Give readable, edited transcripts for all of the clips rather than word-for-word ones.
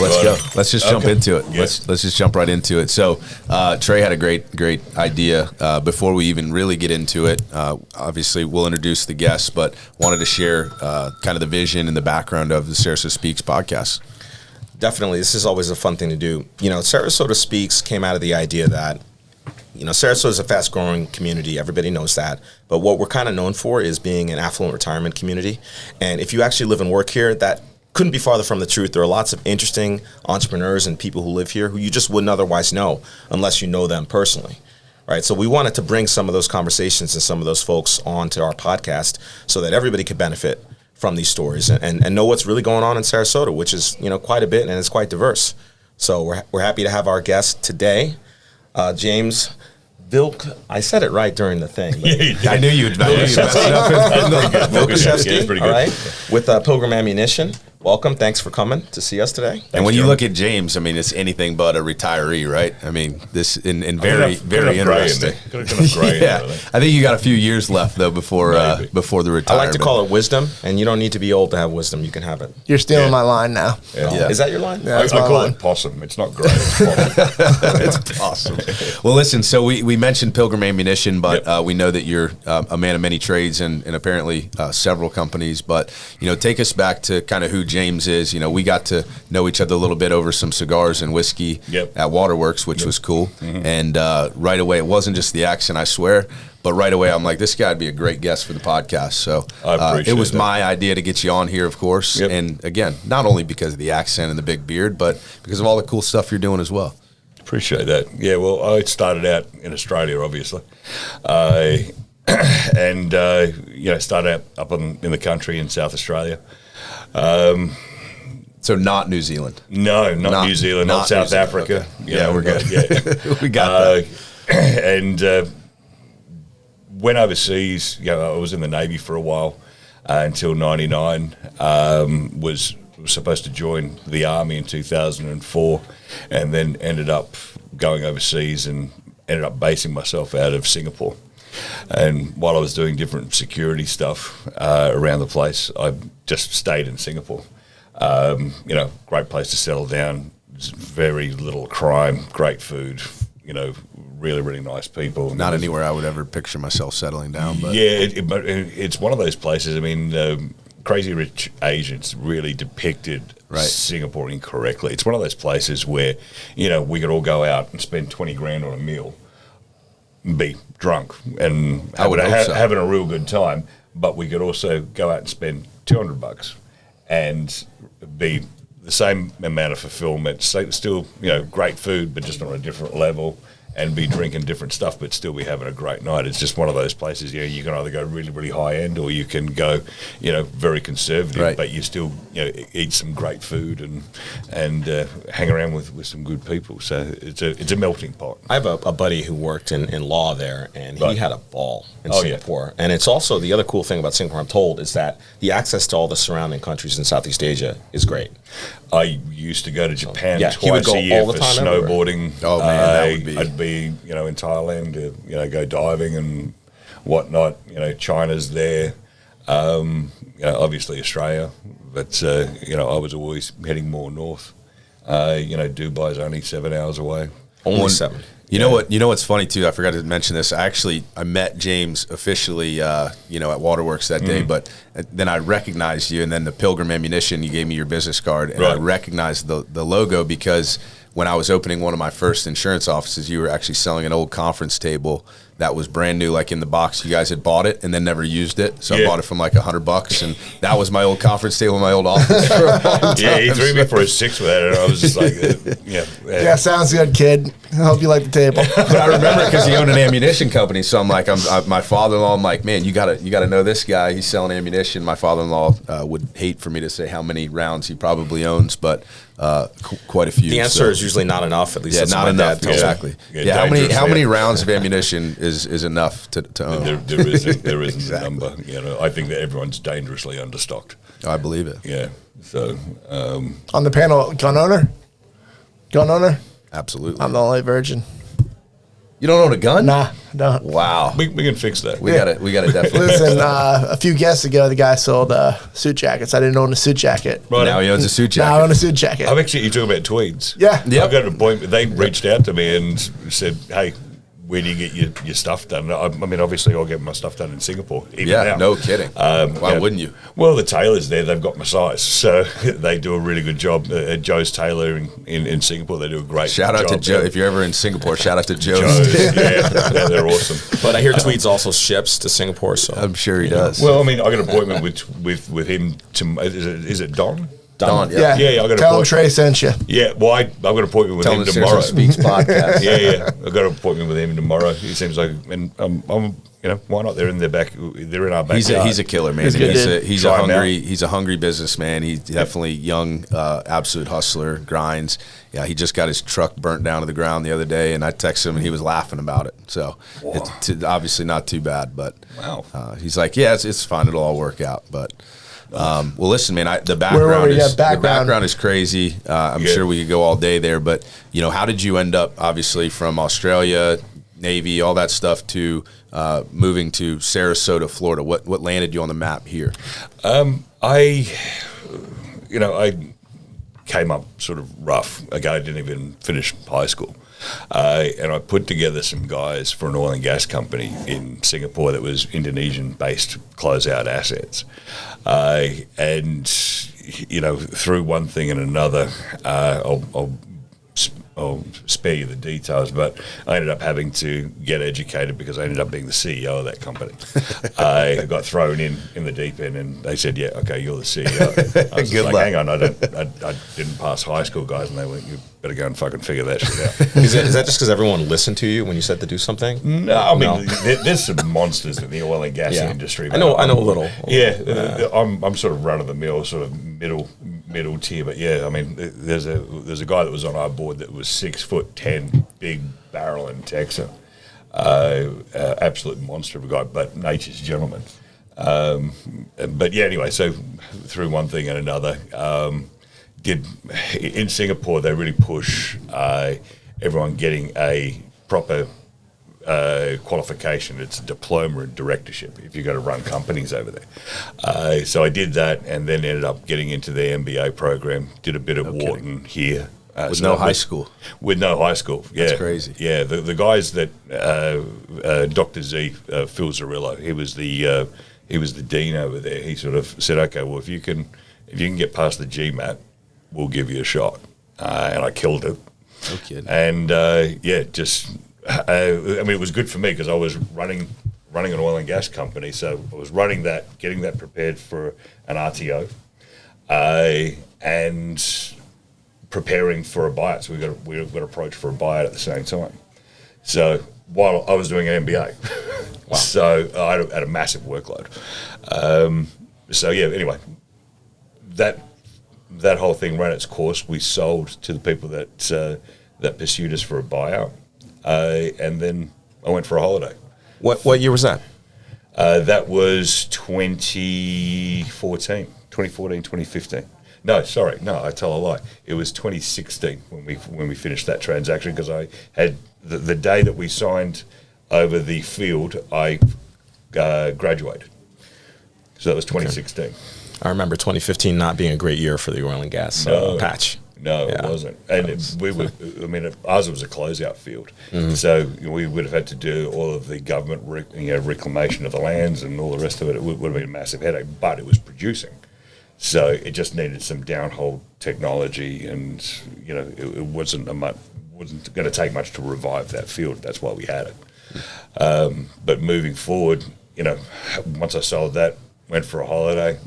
let's go. Let's just jump into it. Yeah. Let's just jump right into it. So Trey had a great idea. Before we even really get into it, obviously we'll introduce the guests, but wanted to share kind of the vision and the background of the Sarasota SpeaX podcast. Definitely. This is always a fun thing to do. You know, Sarasota SpeaX came out of the idea that, you know, Sarasota is a fast-growing community. Everybody knows that. But what we're kind of known for is being an affluent retirement community. And if you actually live and work here, that couldn't be farther from the truth. There are lots of interesting entrepreneurs and people who live here who you just wouldn't otherwise know unless you know them personally. Right? So we wanted to bring some of those conversations and some of those folks onto our podcast so that everybody could benefit from these stories and know what's really going on in Sarasota, which is, you know, quite a bit and it's quite diverse. So we're happy to have our guest today, James I said it right during the thing. I knew you'd mess it up. Wilkoszewski, all right, with Pilgrim Ammunition. Welcome. Thanks for coming to see us today. And when you look at James, I mean, it's anything but a retiree, right? I mean, this in very interesting. Yeah, I think you got a few years left though before the retirement. I like to call it wisdom, and you don't need to be old to have wisdom. You can have it. You're stealing my line now. Yeah. Is that your line? Yeah, I call it possum. It's not great. It's possum. Well, listen. So we mentioned Pilgrim Ammunition, but we know that you're a man of many trades and apparently several companies. But you know, take us back to kind of who James is. You know, we got to know each other a little bit over some cigars and whiskey at Waterworks, which was cool. Mm-hmm. And right away, it wasn't just the accent, I swear, but right away, I'm like, this guy would be a great guest for the podcast. So it was my idea to get you on here, of course. Yep. And again, not only because of the accent and the big beard, but because of all the cool stuff you're doing as well. Appreciate that. Yeah, well, I started out in Australia, obviously. And started out up in the country in South Australia. So not New Zealand. No, not New Zealand, not South Africa. Okay. Yeah, we're good. We got that. And went overseas. You know, I was in the Navy for a while until '99. Was supposed to join the Army in 2004, and then ended up going overseas and ended up basing myself out of Singapore. And while I was doing different security stuff around the place, I just stayed in Singapore. You know, great place to settle down. Very little crime, great food. You know, really, really nice people. Not anywhere I would ever picture myself settling down. But yeah, it's one of those places. I mean, Crazy Rich Asians really depicted Singapore incorrectly. It's one of those places where, you know, we could all go out and spend 20 grand on a meal, be drunk and having a real good time, but we could also go out and spend $200 and be the same amount of fulfillment, still, you know, great food, but just on a different level, and be drinking different stuff, but still be having a great night. It's just one of those places, you know, you can either go really, really high end, or you can go, you know, very conservative, but you still, you know, eat some great food and hang around with some good people. So it's a melting pot. I have a buddy who worked in law there, and he had a ball in Singapore. Yeah. And it's also, the other cool thing about Singapore, I'm told, is that the access to all the surrounding countries in Southeast Asia is great. I used to go to Japan twice a year for snowboarding. Oh man, that would be. I'd be, you know, in Thailand to, you know, go diving and whatnot. You know, China's there. You know, obviously Australia, but you know, I was always heading more north. You know, Dubai's only 7 hours away. Only 7. You know what? You know what's funny too? I forgot to mention this. I met James officially, you know, at Waterworks that day. But then I recognized you, and then the Pilgrim Ammunition. You gave me your business card, and I recognized the logo because when I was opening one of my first insurance offices, you were actually selling an old conference table that was brand new, like in the box. You guys had bought it and then never used it, so I bought it from like $100, and that was my old conference table in my old office for a long time. Yeah, he threw me for a 6 with that, and I was just like, yeah, sounds good, kid. I hope you like the table. But I remember because he owned an ammunition company, so I'm like, my father-in-law, I'm like, man, you gotta know this guy. He's selling ammunition. My father-in-law would hate for me to say how many rounds he probably owns, but quite a few. The answer is usually not enough. At least not enough. Exactly. Yeah, how many rounds of ammunition is enough to own? There isn't exactly. A number. You know, I think that everyone's dangerously understocked. I believe it. Yeah. So on the panel, gun owner. Absolutely. I'm the only virgin. You don't own a gun? Nah, don't. Wow. We can fix that. We got to definitely. Listen, a few guests ago, the guy sold suit jackets. I didn't own a suit jacket. Right. Now he owns a suit jacket. Now I own a suit jacket. I'm actually, you're talking about tweeds. Yeah. I got an appointment. They reached out to me and said, hey, where do you get your stuff done? I mean, obviously, I'll get my stuff done in Singapore. Even Yeah, now. no kidding. Why wouldn't you? Well, the tailors there, they've got my size. So they do a really good job. Joe's Tailor in Singapore, they do a great Shout out job. to Joe. If you're ever in Singapore, shout out to Joe. Yeah, they're awesome. But I hear Tweeds also ships to Singapore, so I'm sure he does. Well, I mean, I got an appointment with him. Is it Don? Don, Yeah. Yeah, I got an Tell him appointment. Trey sent you. Yeah, well, I've got an appointment with Tell him him to tomorrow. SpeaX podcast. Yeah, I got an appointment with him tomorrow. He seems like, and I'm, why not? They're in our backyard. He's a killer, man. He's a good dude. He's a hungry businessman. He's definitely young, absolute hustler, grinds. Yeah, he just got his truck burnt down to the ground the other day, and I texted him, and he was laughing about it. So it's obviously not too bad, but Wow. he's like, yeah, it's fine. It'll all work out, but. Well, listen, man. The background is crazy. I'm sure we could go all day there, but how did you end up, obviously, from Australia, Navy, all that stuff, to moving to Sarasota, Florida? What landed you on the map here? I came up sort of rough. I didn't even finish high school. And I put together some guys for an oil and gas company in Singapore that was Indonesian-based closeout assets. And through one thing and another, I'll spare you the details, but I ended up having to get educated because I ended up being the CEO of that company. I got thrown in the deep end, and they said, "Yeah, okay, you're the CEO." I was Good like, luck. "Hang on, I didn't pass high school, guys," and they went, "You better go and fucking figure that shit out." is that just because everyone listened to you when you said to do something? No, I mean, there's some monsters in the oil and gas industry. I know a little. Yeah, I'm sort of run of the mill, sort of middle tier, but yeah, I mean, there's a guy that was on our board that was 6'10", big barrel and Texan, absolute monster of a guy, but nature's gentleman. But yeah, anyway, so through one thing and another, in Singapore they really push everyone getting a proper qualification. It's a diploma in directorship if you're going to run companies over there. So I did that, and then ended up getting into the MBA program. Did a bit at Wharton here. With no high school. With no high school, yeah. That's crazy. Yeah, the guys that Dr. Z, Phil Zarillo, he was the dean over there. He sort of said, "Okay, well, if you can get past the GMAT, we'll give you a shot." And I killed it. No kidding. And I mean, it was good for me because I was running an oil and gas company, so I was running that, getting that prepared for an RTO, and preparing for a buyout. So we got approached for a buyout at the same time. So while I was doing an MBA, so I had a massive workload. So yeah, anyway, that whole thing ran its course. We sold to the people that pursued us for a buyout. And then I went for a holiday. What year was that? That was 2014, 2015. No, sorry, no, I tell a lie. It was 2016 when we finished that transaction, because I had the day that we signed over the field, I graduated. So that was 2016. Okay. I remember 2015 not being a great year for the oil and gas patch. No, it wasn't. And ours was a closeout field. Mm-hmm. So we would have had to do all of the government reclamation of the lands and all the rest of it. It would have been a massive headache, but it was producing. So it just needed some downhole technology, and it wasn't going to take much to revive that field. That's why we had it. But moving forward, once I sold that, went for a holiday,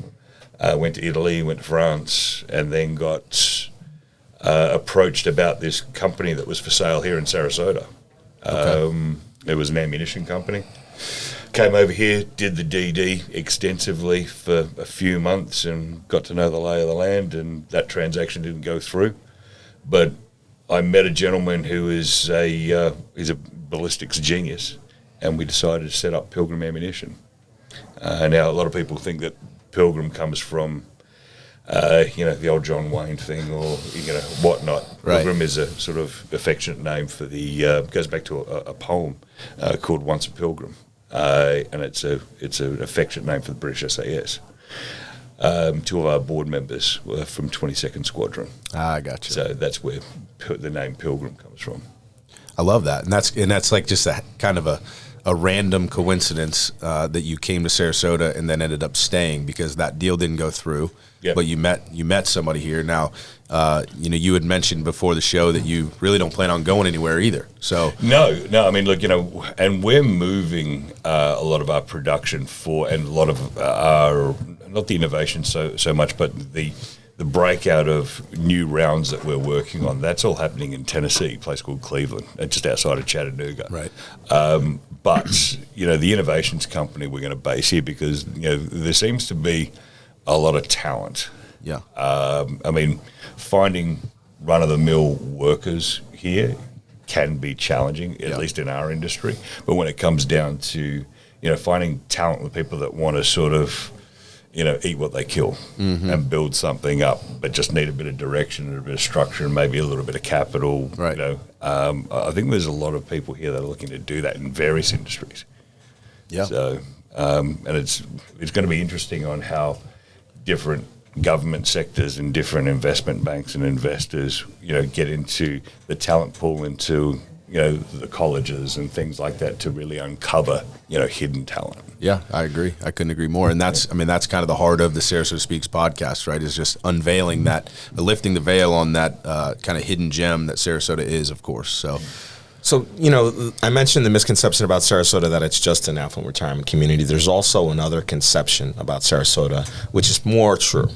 went to Italy, went to France, and then got approached about this company that was for sale here in Sarasota. Okay. It was an ammunition company. Came over here, did the DD extensively for a few months, and got to know the lay of the land, and that transaction didn't go through. But I met a gentleman who is he's a ballistics genius, and we decided to set up Pilgrim Ammunition. Now, a lot of people think that Pilgrim comes from the old John Wayne thing or, whatnot. Right. Pilgrim is a sort of affectionate name for goes back to a poem called Once a Pilgrim. And it's an affectionate name for the British SAS. Two of our board members were from 22nd Squadron. I got you. So that's where the name Pilgrim comes from. I love that, and that's like just a kind of a random coincidence that you came to Sarasota and then ended up staying because that deal didn't go through. Yep. But you met somebody here. Now, you had mentioned before the show that you really don't plan on going anywhere either. So no. I mean, look, and we're moving a lot of our production and a lot of our not the innovation so much, but the breakout of new rounds that we're working on. That's all happening in Tennessee, a place called Cleveland, just outside of Chattanooga. Right. But the innovations company we're going to base here because there seems to be a lot of talent. Yeah. I mean, finding run-of-the-mill workers here can be challenging, at least in our industry. But when it comes down to, finding talent with people that want to sort of, eat what they kill and build something up, but just need a bit of direction and a bit of structure and maybe a little bit of capital. Right. I think there's a lot of people here that are looking to do that in various industries. Yeah. So, and it's going to be interesting on how different government sectors and different investment banks and investors, get into the talent pool into, the colleges and things like that to really uncover, hidden talent. Yeah, I agree. I couldn't agree more. And that's kind of the heart of the Sarasota Speaks podcast, right? Is just unveiling lifting the veil on that kind of hidden gem that Sarasota is, of course. So, I mentioned the misconception about Sarasota that it's just an affluent retirement community. There's also another conception about Sarasota, which is more true,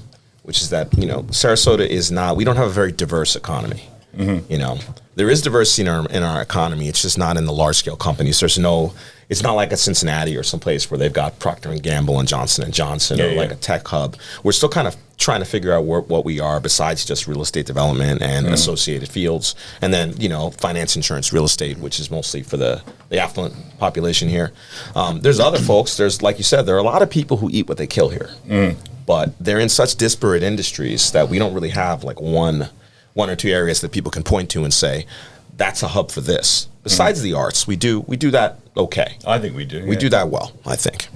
which is that, Sarasota is not, we don't have a very diverse economy. There is diversity in our economy. It's just not in the large scale companies. It's not like a Cincinnati or someplace where they've got Procter & Gamble and Johnson & Johnson or like a tech hub. We're still kind of trying to figure out what we are besides just real estate development and associated fields. And then, finance, insurance, real estate, which is mostly for the affluent population here. There's other folks. There's, like you said, there are a lot of people who eat what they kill here. But they're in such disparate industries that we don't really have like one or two areas that people can point to and say, that's a hub for this. Besides the arts, we do that okay. I think we do. We do that well, I think.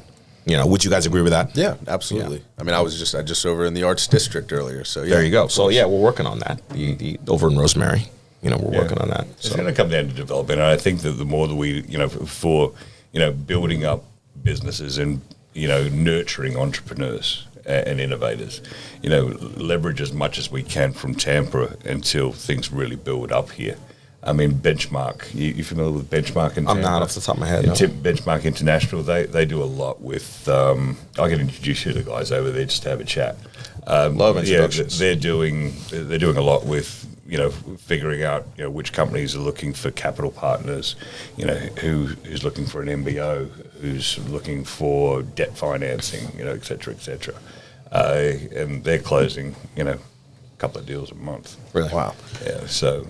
Would you guys agree with that? Yeah, absolutely. Yeah. I mean, I just over in the arts district earlier. So there you go. So we're working on that. The over in Rosemary, we're working on that. It's going to come down to development. And I think that the more that we, for building up businesses and nurturing entrepreneurs and innovators, leverage as much as we can from Tampa until things really build up here. I mean, Benchmark, you familiar with Benchmark in Tampa? I'm not off the top of my head, no. Benchmark International, they do a lot with, I can introduce you to the guys over there just to have a chat. Love introductions. They're doing a lot with, figuring out, which companies are looking for capital partners, who's looking for an MBO, who's looking for debt financing, et cetera, et cetera. And they're closing, a couple of deals a month. Really? Wow. Yeah. So,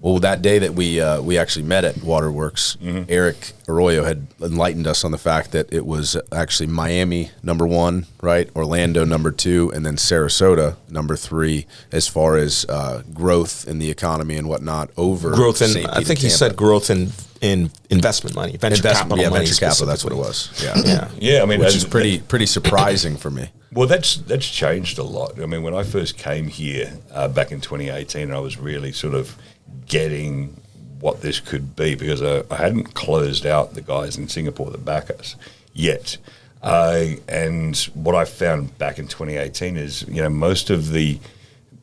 well, that day that we actually met at Waterworks, Eric Arroyo had enlightened us on the fact that it was actually Miami #1, right? Orlando #2, and then Sarasota #3 as far as growth in the economy and whatnot over growth in. St. Pete I think he Tampa. said growth in investment money, venture capital money. Venture capital. That's what it was. yeah. I mean, which is pretty surprising for me. Well, that's changed a lot. I mean, when I first came here back in 2018, I was really sort of getting what this could be because I hadn't closed out the guys in Singapore that back us yet. And what I found back in 2018 is, most of the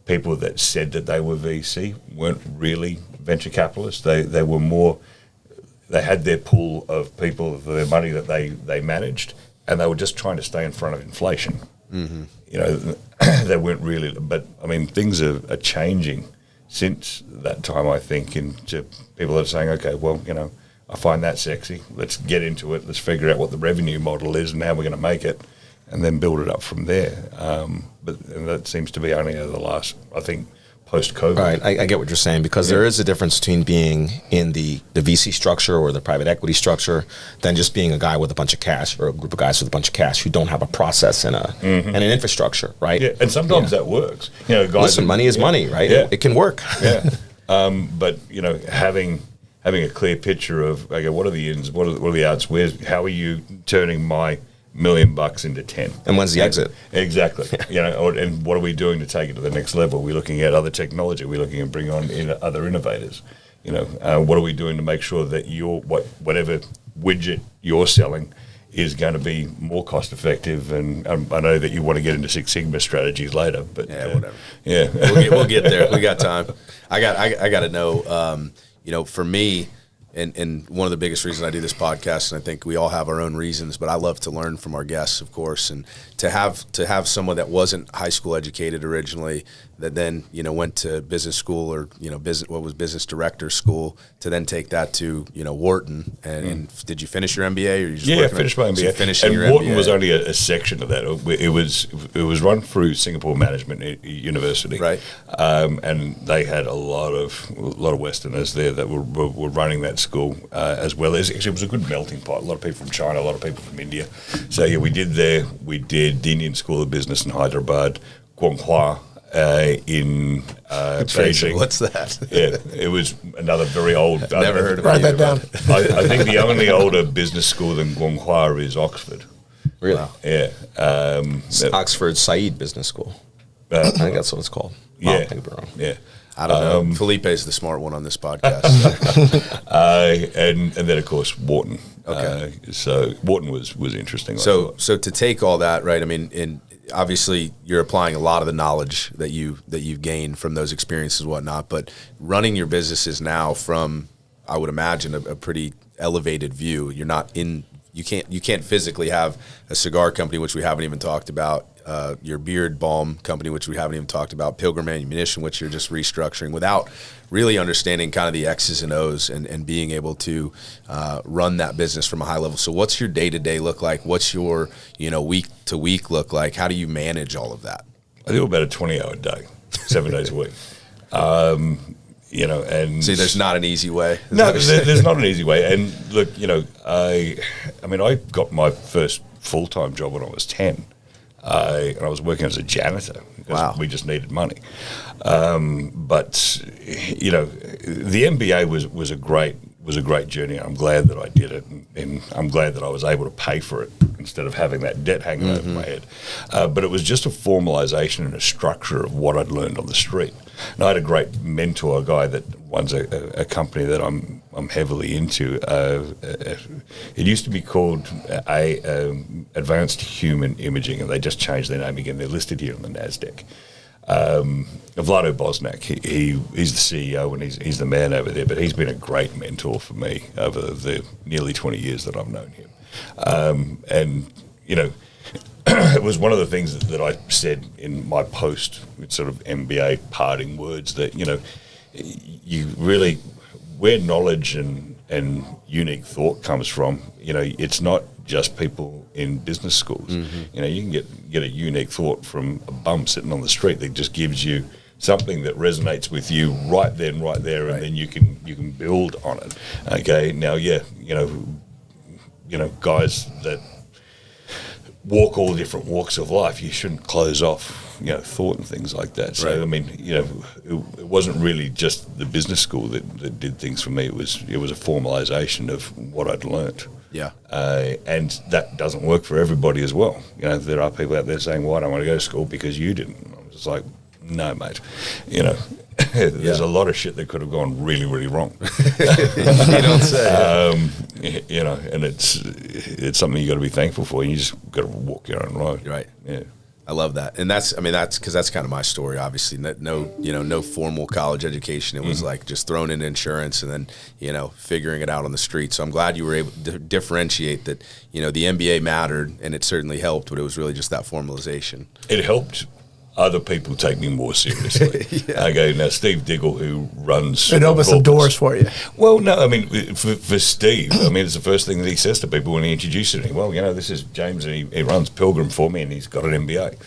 people that said that they were VC weren't really venture capitalists. They were more, they had their pool of people, their money that they managed, and they were just trying to stay in front of inflation. They weren't really, but I mean, things are changing since that time, I think, into people that are saying, okay, well, I find that sexy. Let's get into it. Let's figure out what the revenue model is and how we're going to make it and then build it up from there. But that seems to be only over the last, I think, post-COVID. Right, I get what you're saying, because there is a difference between being in the VC structure or the private equity structure than just being a guy with a bunch of cash, or a group of guys with a bunch of cash who don't have a process and and an infrastructure, right? Yeah, and sometimes that works. You know, guys. Listen, money is money, right? Yeah. It can work. Yeah, but you know, having a clear picture of, okay, what are the ins, what are the outs? How are you turning my $1 million into 10? And when's the exit? Exactly. You know, and what are we doing to take it to the next level? We're looking at other technology. We're looking at bringing on other innovators. You know, what are we doing to make sure that whatever widget you're selling is going to be more cost effective? And I know that you want to get into Six Sigma strategies later, but whatever. Yeah, we'll get there. We got time. I got to know. You know, for me. And one of the biggest reasons I do this podcast, and I think we all have our own reasons, but I love to learn from our guests, of course, and to have someone that wasn't high school educated originally, that then, you know, went to business school, or, you know, business director school, to then take that to, you know, Wharton. And did you finish your MBA, or you just I finished my MBA. So and Wharton was only a section of that. It was run through Singapore Management University, right? And they had a lot of Westerners there that were running that school, as well as, actually, it was a good melting pot. A lot of people from China, a lot of people from India. So yeah, we did there. We did the Indian School of Business in Hyderabad, Guanghua in Beijing. What's that? Yeah, it was another very old. Never heard of it. Write that down. I think the only older business school than Guanghua is Oxford. Really? Wow. Yeah. Oxford Said Business School. I think that's what it's called. Yeah. I could be wrong. Yeah. I don't know. Felipe's the smart one on this podcast. And then, of course, Wharton. Okay. So Wharton was interesting. So to take all that, right? I mean, obviously you're applying a lot of the knowledge that you've gained from those experiences and whatnot, but running your businesses now from, I would imagine, a pretty elevated view. You're not in. You can't physically have a cigar company, which we haven't even talked about, your beard balm company, which we haven't even talked about, Pilgrim Ammunition, which you're just restructuring, without really understanding kind of the X's and O's and being able to run that business from a high level. So what's your day-to-day look like? What's your, you know, week-to-week look like? How do you manage all of that? I do about a 20-hour day, 7 days a week. You know, and see, there's not an easy way. No, there's not an easy way. And look, you know, I mean, I got my first full-time job when I was 10. And I was working as a janitor because we just needed money. But you know, the MBA was a great journey. I'm glad that I did it, and I'm glad that I was able to pay for it instead of having that debt hanging over my head. But it was just a formalization and a structure of what I'd learned on the street. And I had a great mentor, a guy that runs a company that I'm heavily into. It used to be called Advanced Human Imaging, and they just changed their name again. They're listed here on the NASDAQ. Vlado Bosnak, he's the CEO, and he's the man over there, but he's been a great mentor for me over the nearly 20 years that I've known him. And, you know, it was one of the things that I said in my post, with sort of MBA parting words, that, you know, you really, where knowledge and unique thought comes from, you know, it's not just people in business schools. You know, you can get a unique thought from a bum sitting on the street that just gives you something that resonates with you right then, right there, and then you can build on it. Okay, now, yeah, you know, guys that walk all different walks of life, you shouldn't close off, you know, thought and things like that. So, I mean, you know, it wasn't really just the business school that did things for me. It was a formalization of what I'd learnt. Yeah. And that doesn't work for everybody as well. You know, there are people out there saying, well, I don't want to go to school because you didn't. I'm just like, no, mate. You know, there's a lot of shit that could have gone really, really wrong. You don't say. You know, and it's something you got to be thankful for. You just got to walk your own road. Right. Yeah. I love that. And that's because that's kind of my story, obviously. No formal college education. It was like just thrown in insurance and then, you know, figuring it out on the street. So I'm glad you were able to differentiate that, you know, the MBA mattered and it certainly helped, but it was really just that formalization. It helped other people take me more seriously. I go, now Steve Diggle, who runs... It opens some doors for you. Well, no, I mean, for Steve, I mean, it's the first thing that he says to people when he introduces me. Well, this is James, and he runs Pilgrim for me, and he's got an MBA.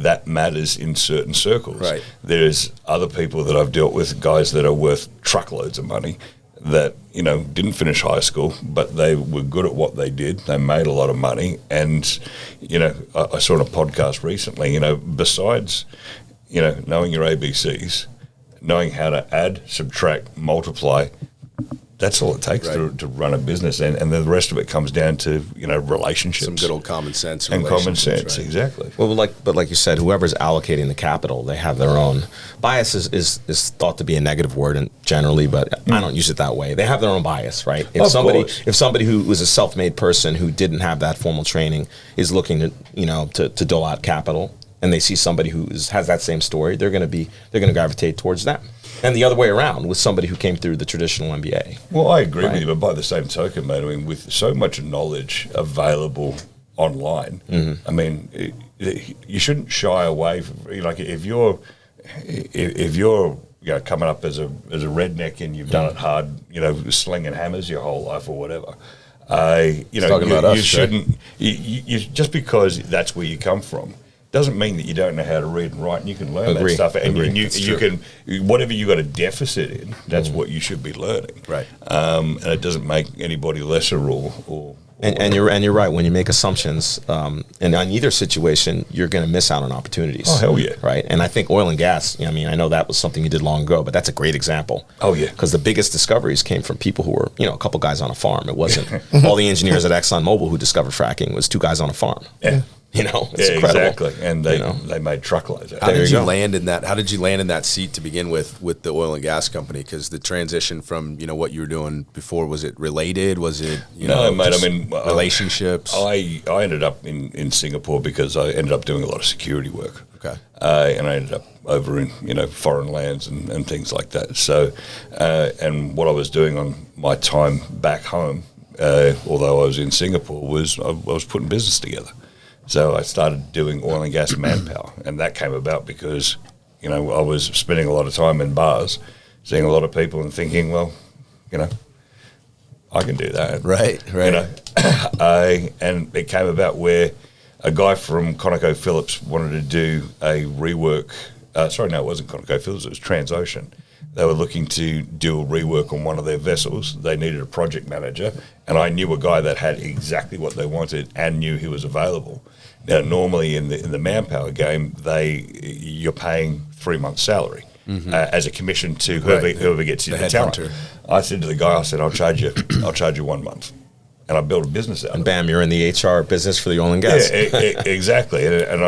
That matters in certain circles. Right. There's other people that I've dealt with, guys that are worth truckloads of money, that didn't finish high school, but they were good at what they did. They made a lot of money, and I saw on a podcast recently. Besides knowing your ABCs, knowing how to add, subtract, multiply. That's all it takes to run a business, and the rest of it comes down to relationships, some good old common sense, and common sense, right? Exactly. Well, but like you said, whoever's allocating the capital, they have their own bias. Is thought to be a negative word, and generally, but I don't use it that way. They have their own bias, right? If somebody who was a self-made person who didn't have that formal training is looking to dole out capital, and they see somebody who has that same story, they're going to gravitate towards them. And the other way around with somebody who came through the traditional MBA. Well, I agree with you, but by the same token, mate, I mean, with so much knowledge available online, I mean, you shouldn't shy away from, if you're coming up as a redneck and you've done it hard, slinging hammers your whole life or whatever. You shouldn't. You just because that's where you come from doesn't mean that you don't know how to read and write, and you can learn that stuff. And you can, whatever you got a deficit in, that's what you should be learning. Right. And it doesn't make anybody lesser or and you're right. When you make assumptions, and on either situation, you're going to miss out on opportunities. Oh, hell yeah. Right. And I think oil and gas, I mean, I know that was something you did long ago, but that's a great example. Oh, yeah. Because the biggest discoveries came from people who were, a couple guys on a farm. It wasn't all the engineers at ExxonMobil who discovered fracking. It was 2 guys on a farm. Yeah. It's incredible. Exactly. And they made truckloads. How did you land in that? How did you land in that seat to begin with the oil and gas company? Because the transition from what you were doing before, was it related? Was it no, mate? I mean, relationships. I ended up in Singapore because I ended up doing a lot of security work. Okay. And I ended up over in foreign lands and things like that. So, and what I was doing on my time back home, although I was in Singapore, was I was putting business together. So I started doing oil and gas manpower, and that came about because, I was spending a lot of time in bars, seeing a lot of people and thinking, well, I can do that. Right. And it came about where a guy from ConocoPhillips wanted to do a rework. It wasn't ConocoPhillips, it was Transocean. They were looking to do a rework on one of their vessels. They needed a project manager, and I knew a guy that had exactly what they wanted and knew he was available. Now, normally in the manpower game, you're paying 3 months' salary as a commission to whoever gets you the talent. I said to the guy, I'll charge you 1 month, and I built a business out of it. And bam, you're in the HR business for the oil and gas. Yeah, exactly. And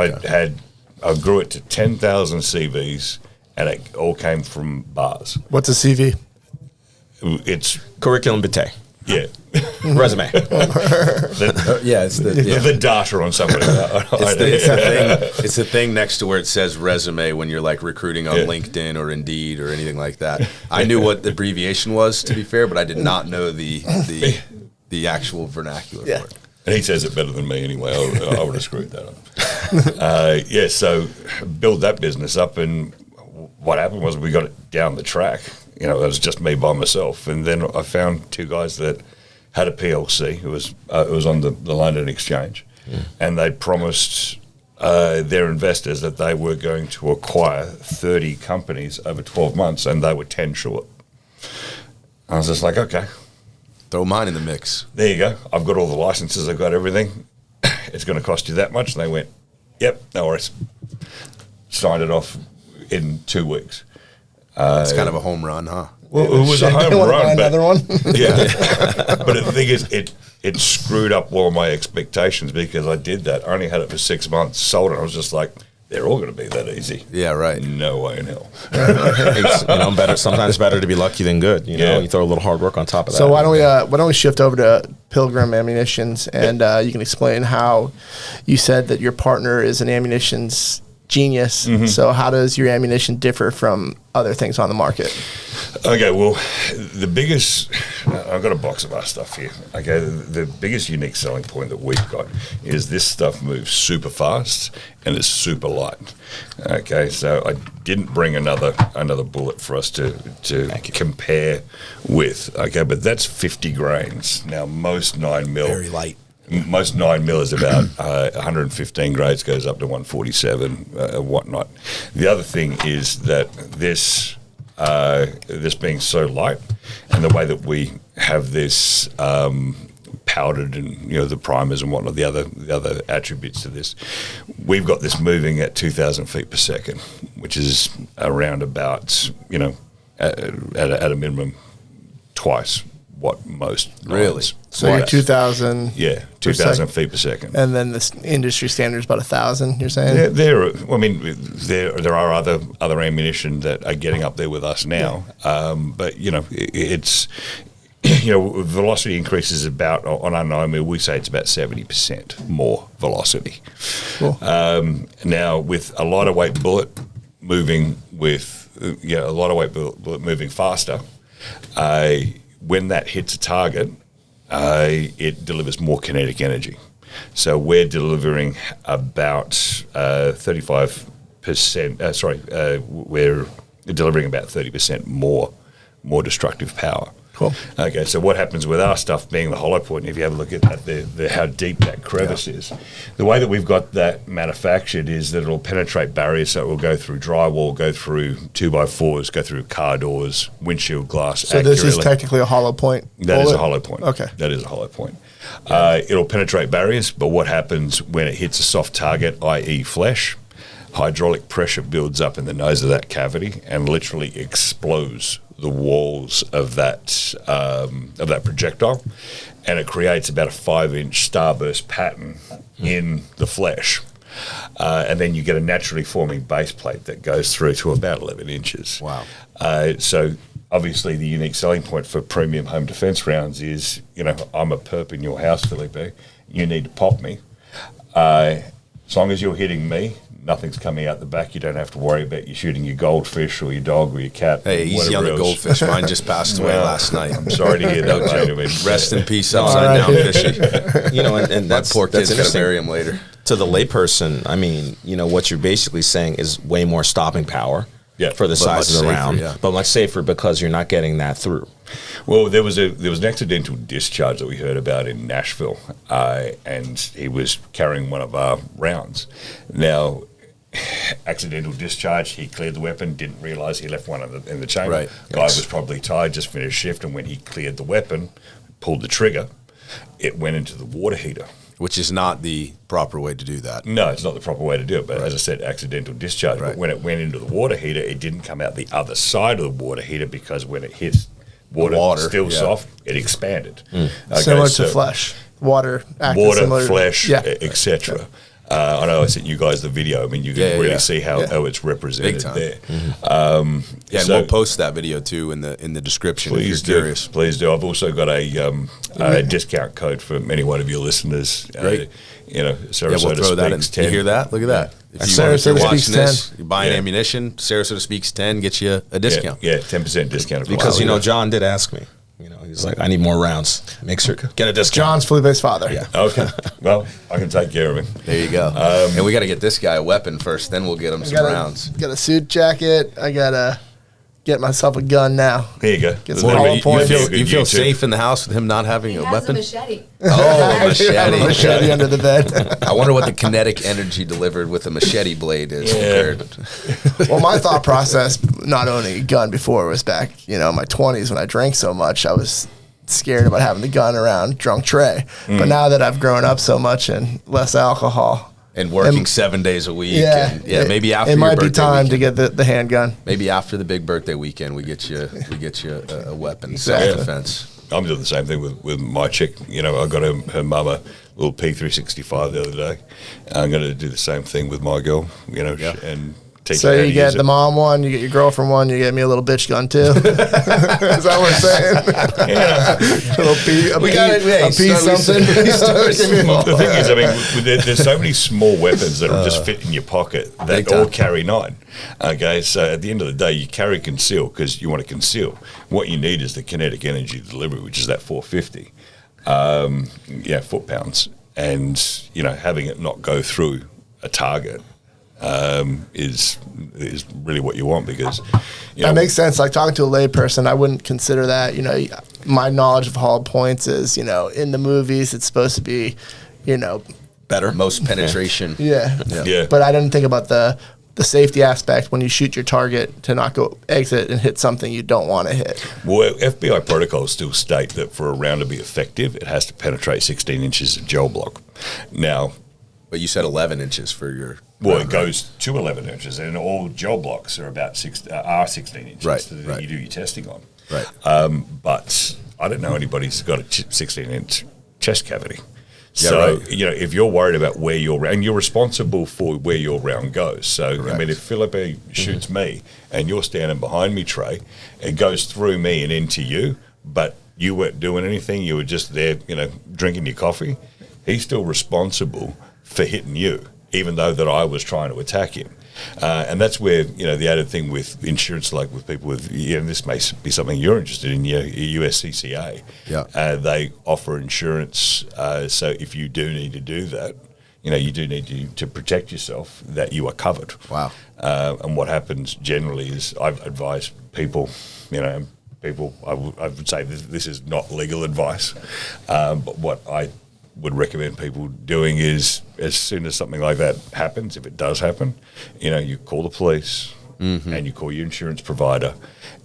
I grew it to 10,000 CVs. And it all came from bars. What's a CV? It's curriculum vitae. Yeah. Resume. The data on somebody. It's the thing next to where it says resume when you're like recruiting on LinkedIn or Indeed or anything like that. I knew what the abbreviation was, to be fair, but I did not know the actual vernacular for it. And he says it better than me anyway. I would have screwed that up. So build that business up, and what happened was we got it down the track. It was just me by myself. And then I found 2 guys that had a PLC. It was on the London Exchange. And they promised their investors that they were going to acquire 30 companies over 12 months, and they were 10 short. I was just like, okay. Throw mine in the mix. There you go. I've got all the licenses. I've got everything. It's going to cost you that much. And they went, yep, no worries. Signed it off in 2 weeks. It's kind of a home run, huh? Well, it was a home run. Another one? Yeah. But the thing is, it screwed up all of my expectations because I did that. I only had it for 6 months, sold it. I was just like, they're all going to be that easy. Yeah, right. No way in hell. It's, sometimes better to be lucky than good. You throw a little hard work on top of that. So why don't we shift over to Pilgrim Ammunitions, and you can explain how you said that your partner is an ammunitions genius. So how does your ammunition differ from other things on the market? Okay, well, the biggest, I've got a box of our stuff here. Okay, the biggest unique selling point that we've got is this stuff moves super fast and it's super light. Okay, so I didn't bring another bullet for us to compare with. Okay, but that's 50 grains. Now, most 9 mil. Very light. Most 9 mil is about 115 grades, goes up to 147, whatnot. The other thing is that this being so light, and the way that we have this powdered, and the primers and whatnot, the other attributes to this, we've got this moving at 2,000 feet per second, which is around about at a minimum twice what most really. Lines. So you're 2,000. Yeah, 2,000 feet per second. And then this industry standard is about 1,000. You're saying? There are other ammunition that are getting up there with us now, but it's velocity increases about on our 9 mil. We say it's about 70% more velocity. Cool. Now with a lighter weight bullet moving moving faster. When that hits a target, it delivers more kinetic energy. So we're delivering about 35%. We're delivering about 30% more destructive power. Cool. Okay, so what happens with our stuff being the hollow point, if you have a look at how deep that crevice is, the way that we've got that manufactured is that it'll penetrate barriers, so it will go through drywall, go through 2x4s, go through car doors, windshield glass. So this is technically a hollow point? That is a hollow point. Okay. That is a hollow point. It'll penetrate barriers, but what happens when it hits a soft target, i.e. flesh, hydraulic pressure builds up in the nose of that cavity and literally explodes the walls of that projectile, and it creates about a 5-inch starburst pattern in the flesh, and then you get a naturally forming base plate that goes through to about 11 inches. Wow! So obviously the unique selling point for premium home defense rounds is, I'm a perp in your house, Felipe. You need to pop me. As long as you're hitting me, nothing's coming out the back. You don't have to worry about you shooting your goldfish or your dog or your cat. Hey, easy on the goldfish. Mine just passed away last night. I'm sorry to hear that, mate. I mean, rest in peace, upside down fishy. And that's poor kid's gonna interesting. bury him later. To the layperson, I mean, what you're basically saying is way more stopping power for the size of the round, but much safer because you're not getting that through. Well, there was an accidental discharge that we heard about in Nashville, and he was carrying one of our rounds. Now, accidental discharge, he cleared the weapon, didn't realise he left one in the chamber. Right. Guy was probably tired, just finished shift, and when he cleared the weapon, pulled the trigger, it went into the water heater. Which is not the proper way to do that. No, it's not the proper way to do it, but as I said, accidental discharge. Right. But when it went into the water heater, it didn't come out the other side of the water heater because when it hits water still soft, it expanded. Okay, Similar to flesh. Water, flesh, etc. I know I sent you guys the video. I mean, you can really see how it's represented there. And we'll post that video too in the description if you're curious. Please do. I've also got a discount code for any one of your listeners. Great. Sarasota we'll throw that in. SpeaX 10. You hear that? Look at that. If you're watching this, you're buying ammunition, Sarasota SpeaX 10 gets you a discount. Yeah, 10% discount. Because, John did ask me. He's like, I need more rounds. Make sure get a discount. John's Felipe's father. Yeah. Okay. Well, I can take care of him. There you go. And we got to get this guy a weapon first, then we'll get him some rounds. Got a suit jacket. I got to get myself a gun now. Here you go. Get some hollow points. You feel safe in the house with him not having a weapon? He has a machete. Oh, a machete. Machete under the bed. I wonder what the kinetic energy delivered with a machete blade is compared. Well, my thought process, not owning a gun before, was back, in my 20s when I drank so much. I was scared about having the gun around drunk Trey. But now that I've grown up so much and less alcohol. And working 7 days a week. Maybe after it your might be birthday time weekend. to get the handgun. Maybe after the big birthday weekend, we get you a weapon, Exactly. self-defense. I'm doing the same thing with my chick. I got her mum a little P365 the other day. I'm going to do the same thing with my girl, and teach So you how you to get use the it. mom one, you get your girlfriend one, you get me a little bitch gun too. Is that what we're saying? Yeah. A little P, a We P, got it, yeah, a P something. The thing is, I mean, there's so many small weapons that will just fit in your pocket that all carry 9. Okay, so at the end of the day, you carry conceal because you want to conceal. What you need is the kinetic energy delivery, which is that 450 foot-pounds. And, having it not go through a target is really what you want because, That makes sense. Like talking to a layperson, I wouldn't consider that. My knowledge of Hall points is, in the movies, it's supposed to be, Better. Most penetration. yeah. Yeah. But I didn't think about the safety aspect when you shoot your target to not go exit and hit something you don't want to hit. Well, FBI protocols still state that for a round to be effective, it has to penetrate 16 inches of gel block. Now, But you said 11 inches for your. well, it goes to 11 inches, and all gel blocks are about 16 inches Right, that right. you do your testing on. Right. But I don't know anybody who's got a 16-inch chest cavity. Yeah, So, right. if you're worried about where your round, and you're responsible for where your round goes. So, I Correct. mean, if Philippe shoots me and you're standing behind me, Trey, it goes through me and into you, but you weren't doing anything, you were just there, drinking your coffee, he's still responsible for hitting you, even though that I was trying to attack him. And that's where, the added thing with insurance, like with people with, this may be something you're interested in, your USCCA. Yeah. They offer insurance. So if you do need to do that, you do need to protect yourself, that you are covered. Wow. And what happens generally is I've advised people, I would say this is not legal advice, but what I would recommend people doing is, as soon as something like that happens, if it does happen, you call the police and you call your insurance provider,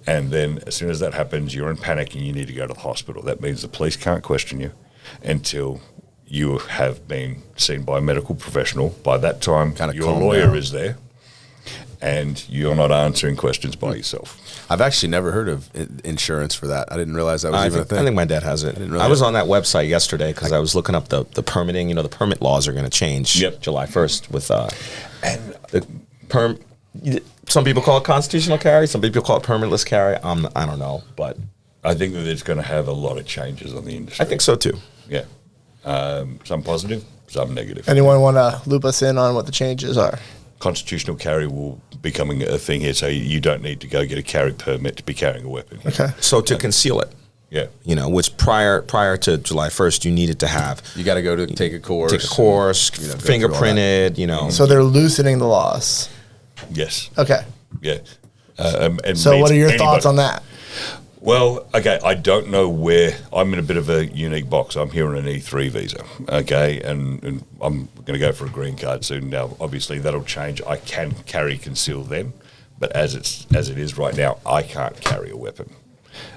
and then as soon as that happens, you're in panic and you need to go to the hospital. That means the police can't question you until you have been seen by a medical professional. By that time, Kinda your calm lawyer down. is there, and you're not answering questions by yourself. I've actually never heard of insurance for that. I didn't realize that was even a thing. I think my dad has it. I was on that website yesterday because I was looking up the permitting. The permit laws are going to change July 1st with and the perm. Some people call it constitutional carry. Some people call it permitless carry. I don't know, but I think that it's going to have a lot of changes on the industry. I think so too. Yeah. Some positive, some negative. Anyone want to loop us in on what the changes are? Constitutional carry will be becoming a thing here, so you don't need to go get a carry permit to be carrying a weapon. Okay. So to conceal it, Yeah. which prior to July 1st, you needed to have You got to go to take a course. take a course, and, go through all that. fingerprinted, So they're loosening the laws. Yes. Okay. Yeah. And So what are your means thoughts anybody- on that? Well, okay, I don't know where. I'm in a bit of a unique box. I'm here on an E3 visa, okay, and I'm going to go for a green card soon. Now, obviously, that'll change. I can carry concealed then, but as it is right now, I can't carry a weapon.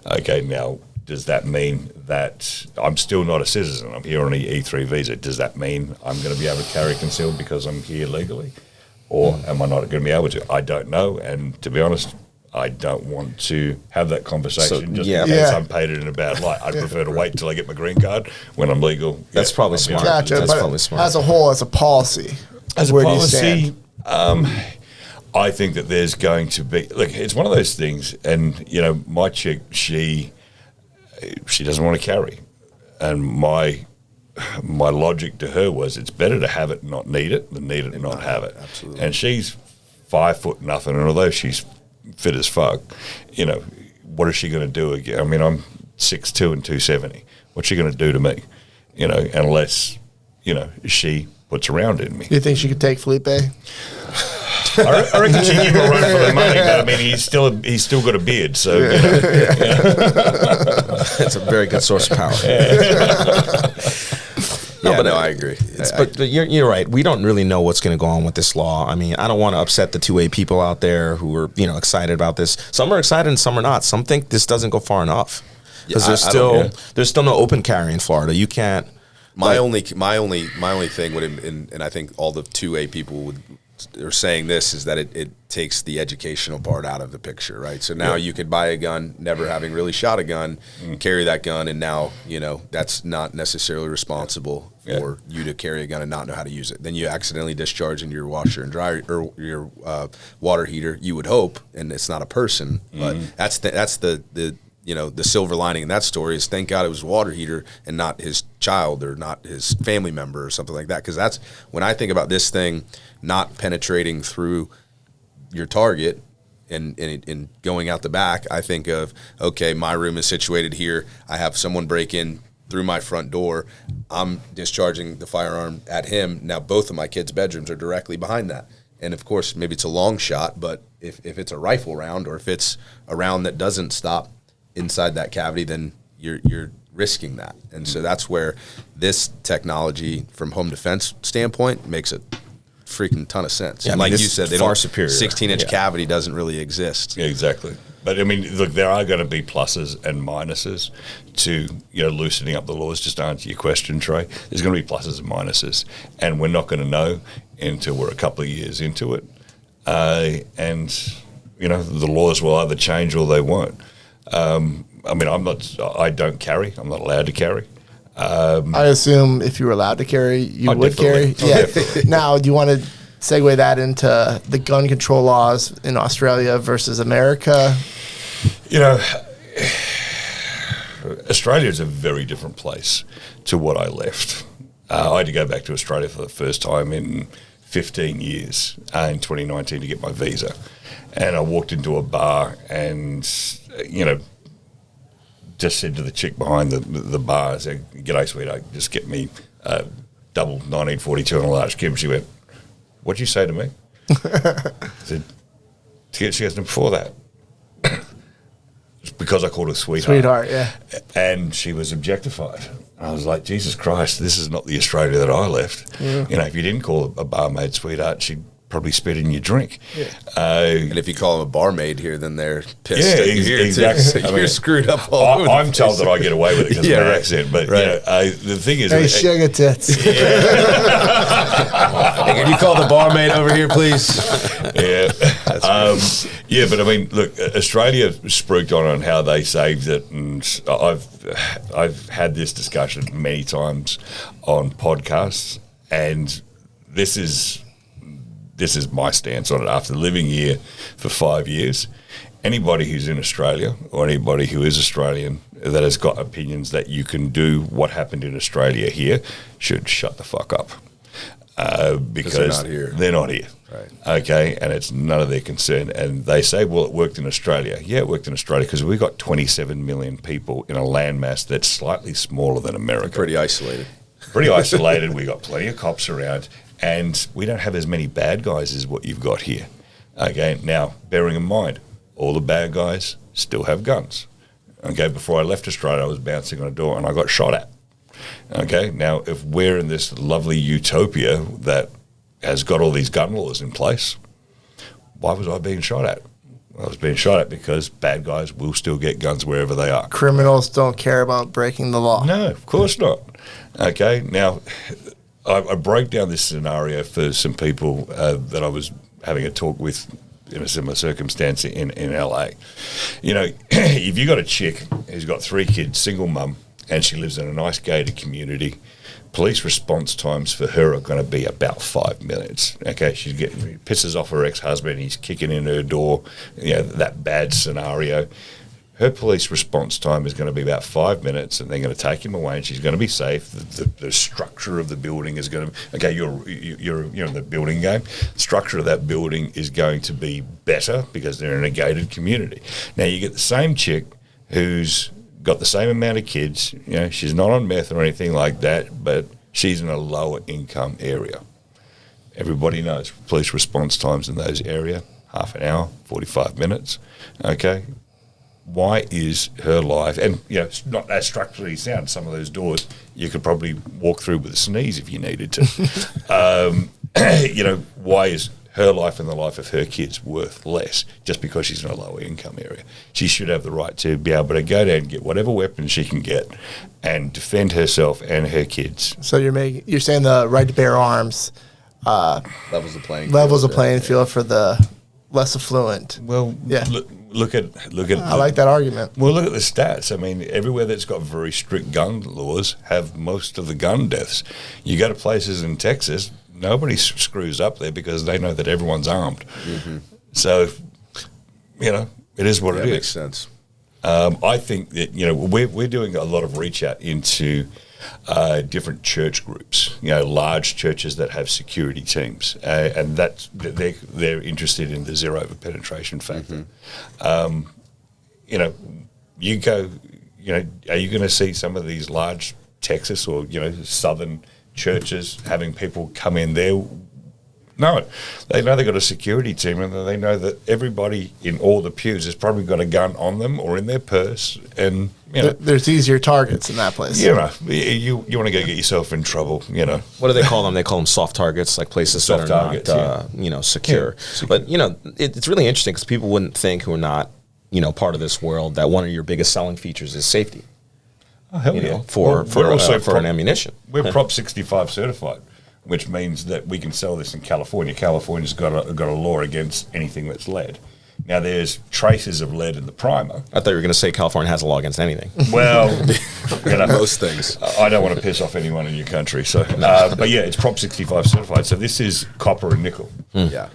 Okay, now, does that mean that I'm still not a citizen? I'm here on an E3 visa. Does that mean I'm going to be able to carry concealed because I'm here legally? Or am I not going to be able to? I don't know, and to be honest, I don't want to have that conversation just in case I'm painted in a bad light. I'd prefer to wait till I get my green card when I'm legal. That's probably I'll be smart. honest. Gotcha. That's But probably smart. as a whole, as a policy, As a where do you policy, stand? I think that there's going to be, look, it's one of those things, and, my chick, she doesn't want to carry. And my logic to her was it's better to have it and not need it than need it and not have it. Absolutely. And she's 5 foot nothing, and although she's fit as fuck, what is she going to do again? I mean, I'm 6'2" and 270. What's she going to do to me? Unless, she puts a round in me. Do you think she could take Felipe? I reckon she give him a run for the money, but I mean, he's still got a beard, so It's a very good source of power. I agree. But you're right. We don't really know what's going to go on with this law. I mean, I don't want to upset the 2A people out there who are, excited about this. Some are excited and some are not. Some think this doesn't go far enough because there's still no open carry in Florida. You can't. My only thing would, and I think all the 2A people or saying this is that it takes the educational part out of the picture, right? So now you could buy a gun, never having really shot a gun, carry that gun, and now, that's not necessarily responsible for you to carry a gun and not know how to use it. Then you accidentally discharge into your washer and dryer, or your water heater, you would hope, and it's not a person. But that's the the silver lining in that story is, thank God it was a water heater and not his child or not his family member or something like that. Because that's when I think about this thing not penetrating through your target and going out the back, I think of, okay, my room is situated here. I have someone break in through my front door. I'm discharging the firearm at him. Now both of my kids' bedrooms are directly behind that. And of course, maybe it's a long shot, but if it's a rifle round, or if it's a round that doesn't stop inside that cavity, then you're risking that. And so that's where this technology from home defense standpoint makes a freaking ton of sense. Yeah, and like you said, they far superior. 16-inch cavity doesn't really exist. Yeah, exactly. But I mean, look, there are going to be pluses and minuses to loosening up the laws. Just to answer your question, Trey, there's going to be pluses and minuses, and we're not going to know until we're a couple of years into it. And the laws will either change or they won't. I mean, I don't carry. I'm not allowed to carry. I assume if you were allowed to carry, you would carry. Definitely. Now, do you want to segue that into the gun control laws in Australia versus America? Australia is a very different place to what I left. I had to go back to Australia for the first time in 15 years in 2019 to get my visa. And I walked into a bar and, just said to the chick behind the bar, I said, "G'day, sweetheart, just get me double 1942 and a large Kim." She went, "What'd you say to me?" I said, she goes, "Before that." It's because I called her sweetheart. Sweetheart, yeah. And she was objectified. I was like, Jesus Christ, this is not the Australia that I left. Yeah. If you didn't call a barmaid sweetheart, she'd probably spit in your drink. Yeah. And if you call them a barmaid here, then they're pissed. Yeah, exactly. So you're screwed up all over I'm the told place. that I get away with it because of my right. accent. But Right. The thing is, Hey, sugar tits. Hey, can you call the barmaid over here, please? Yeah. But I mean, look, Australia spruiked on how they saved it, and I've had this discussion many times on podcasts, and this is my stance on it. After living here for 5 years, anybody who's in Australia or anybody who is Australian that has got opinions that you can do what happened in Australia here should shut the fuck up. Because they're not here. They're not here. Right. Okay, and it's none of their concern. And they say, well, it worked in Australia. Yeah, it worked in Australia because we've got 27 million people in a landmass that's slightly smaller than America. Pretty isolated. Pretty isolated. We got plenty of cops around, and we don't have as many bad guys as what you've got here. Okay, now, bearing in mind, all the bad guys still have guns. Okay, before I left Australia, I was bouncing on a door and I got shot at. Okay, now, if we're in this lovely utopia that has got all these gun laws in place, why was I being shot at? I was being shot at because bad guys will still get guns wherever they are. Criminals don't care about breaking the law. No, of course not. Okay, now, I broke down this scenario for some people that I was having a talk with in a similar circumstance in LA. If you got a chick who's got 3 kids, single mum, and she lives in a nice gated community, police response times for her are going to be about 5 minutes. Okay, pisses off her ex-husband, he's kicking in her door, that bad scenario. Her police response time is going to be about 5 minutes, and they're going to take him away, and she's going to be safe. The structure of the building is going to, okay, you're in the building game. The structure of that building is going to be better because they're in a gated community. Now you get the same chick who's got the same amount of kids. She's not on meth or anything like that, but she's in a lower income area. Everybody knows police response times in those areas, half an hour, 45 minutes. Okay. Why is her life, and it's not as structurally sound, some of those doors you could probably walk through with a sneeze if you needed to. Why is her life and the life of her kids worth less just because she's in a lower income area? She should have the right to be able to go down and get whatever weapons she can get and defend herself and her kids. So you're saying the right to bear arms levels the playing field for the less affluent. Well, yeah. Look at. I like that argument. Well, look at the stats. I mean, everywhere that's got very strict gun laws have most of the gun deaths. You go to places in Texas, nobody screws up there because they know that everyone's armed. Mm-hmm. So, it is what it is. Makes sense. I think that we're doing a lot of reach out into different church groups, large churches that have security teams, and they're interested in the zero penetration factor. Mm-hmm. You go, are you going to see some of these large Texas or southern churches having people come in there? No, they know they've got a security team, and they know that everybody in all the pews has probably got a gun on them or in their purse, and there's easier targets in that place. You want to go get yourself in trouble. What do they call them? They call them soft targets, like places soft that are targets, not secure. Yeah. But it's really interesting because people wouldn't think, who are not part of this world, that one of your biggest selling features is safety. Oh, hell yeah! For an ammunition, we're Prop 65 certified, which means that we can sell this in California. California's got a law against anything that's lead. Now, there's traces of lead in the primer. I thought you were going to say California has a law against anything. Well, most things. I don't want to piss off anyone in your country. So, but yeah, it's Prop 65 certified. So this is copper and nickel. Yeah,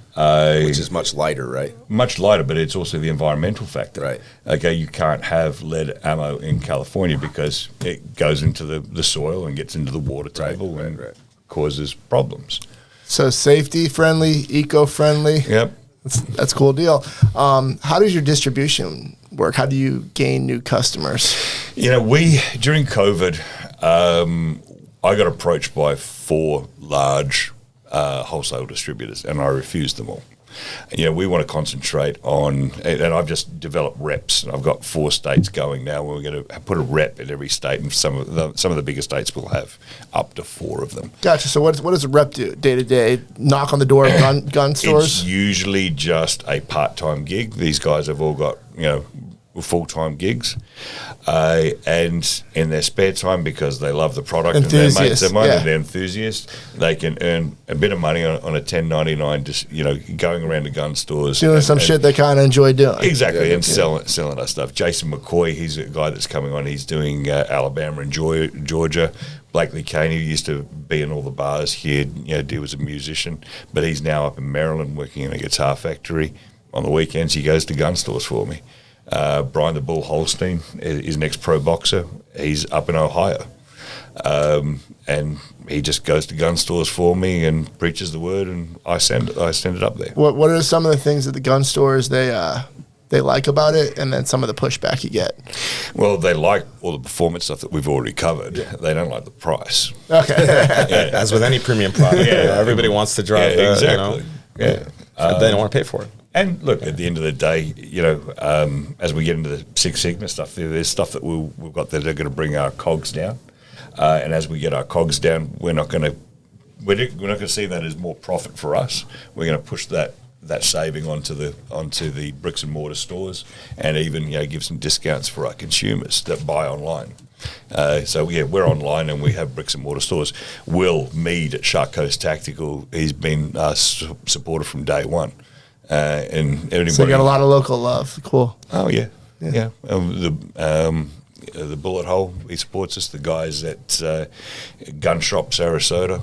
which is much lighter, right? Much lighter, but it's also the environmental factor. Right. Okay, you can't have lead ammo in California because it goes into the soil and gets into the water table and causes problems. So safety friendly, eco friendly. Yep. That's a cool deal. How does your distribution work? How do you gain new customers? During COVID, I got approached by 4 large wholesale distributors, and I refused them all. We want to concentrate on, and I've just developed reps. I've got 4 states going now. We're going to put a rep in every state, and some of the bigger states will have up to 4 of them. Gotcha. So what does a rep do day to day? Knock on the door of gun stores? It's usually just a part-time gig. These guys have all got full-time gigs, and in their spare time, because they love the product and their mates are money, they're enthusiasts, they can earn a bit of money on a 1099, just going around to gun stores, doing some shit they kind of enjoy doing. Exactly, and selling our stuff. Jason McCoy, he's a guy that's coming on. He's doing Alabama and Georgia. Blakely Kane, who used to be in all the bars here, he was a musician, but he's now up in Maryland working in a guitar factory. On the weekends, he goes to gun stores for me. Brian the Bull Holstein is an ex-pro boxer. He's up in Ohio. And he just goes to gun stores for me and preaches the word, and I send it up there. What are some of the things that the gun stores they like about it, and then some of the pushback you get? Well, they like all the performance stuff that we've already covered. Yeah. They don't like the price. Okay. As with any premium product, everybody wants to drive exactly. They don't want to pay for it. And look, at the end of the day, as we get into the Six Sigma stuff, there's stuff that we've got that are going to bring our cogs down. And as we get our cogs down, we're not going to see that as more profit for us. We're going to push that saving onto the bricks and mortar stores, and even give some discounts for our consumers that buy online. We're online and we have bricks and mortar stores. Will Mead at Shark Coast Tactical, he's been a supporter from day one. And everybody, so you got a lot of local love. Cool. Oh yeah. The Bullet Hole, he supports us. The guys at Gun Shop Sarasota,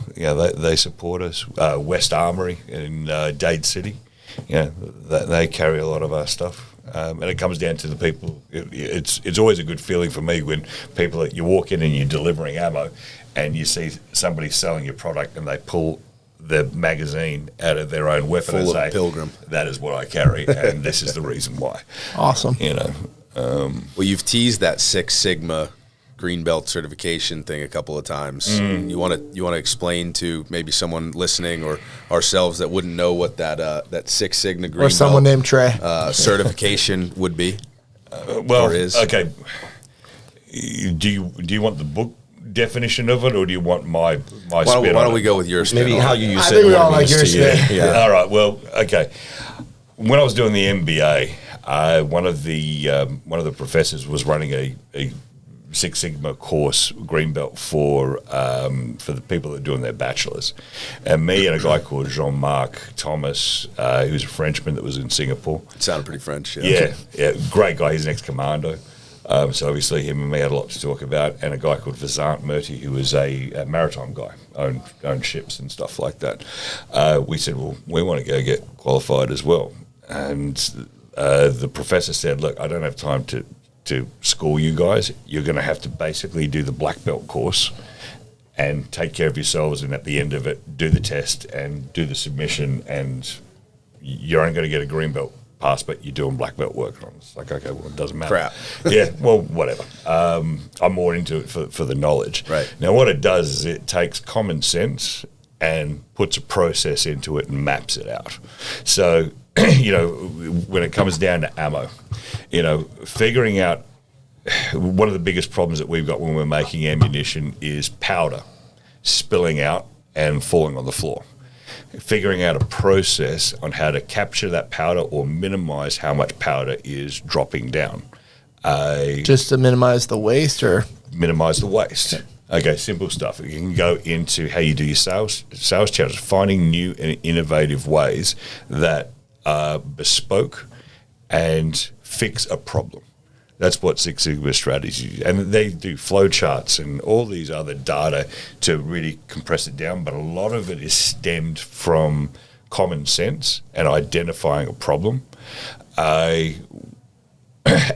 they support us. West Armory in Dade City, they carry a lot of our stuff. And it comes down to the people. It's always a good feeling for me when people, you walk in and you're delivering ammo, and you see somebody selling your product and they pull the magazine out of their own weapon Full and of say, Pilgrim. That is what I carry, and this is the reason why. Awesome. Well, you've teased that Six Sigma green belt certification thing a couple of times. You want to explain to maybe someone listening or ourselves that wouldn't know what that Six Sigma green or someone belt named Trey certification would be? Or is okay. Do you want the book definition of it, or do you want my spin? Why don't we go with your spin? Maybe how you use it. I think we all like your spin. Yeah. All right. Well, okay. When I was doing the MBA, one of the professors was running a Six Sigma course, green belt for the people that are doing their bachelors. And me and a guy called Jean-Marc Thomas, who's a Frenchman that was in Singapore. It sounded pretty French. Yeah, great guy. He's an ex-commando. So obviously him and me had a lot to talk about. And a guy called Vizant Murty, who was a maritime guy, owned ships and stuff like that. We said, well, we want to go get qualified as well. And the professor said, look, I don't have time to school you guys. You're going to have to basically do the black belt course and take care of yourselves, and at the end of it, do the test and do the submission, and you're only going to get a green belt pass, but you're doing black belt work. And I was like, okay, well, it doesn't matter. Crap. Yeah, well, whatever. I'm more into it for the knowledge. Right. Now, what it does is it takes common sense and puts a process into it and maps it out. So, when it comes down to ammo, figuring out one of the biggest problems that we've got when we're making ammunition is powder spilling out and falling on the floor. Figuring out a process on how to capture that powder or minimize how much powder is dropping down. Just to minimize the waste, or minimize the waste. Okay, simple stuff. You can go into how you do your sales channels, finding new and innovative ways that are bespoke and fix a problem. That's what Six Sigma strategy, and they do flow charts and all these other data to really compress it down. But a lot of it is stemmed from common sense and identifying a problem, and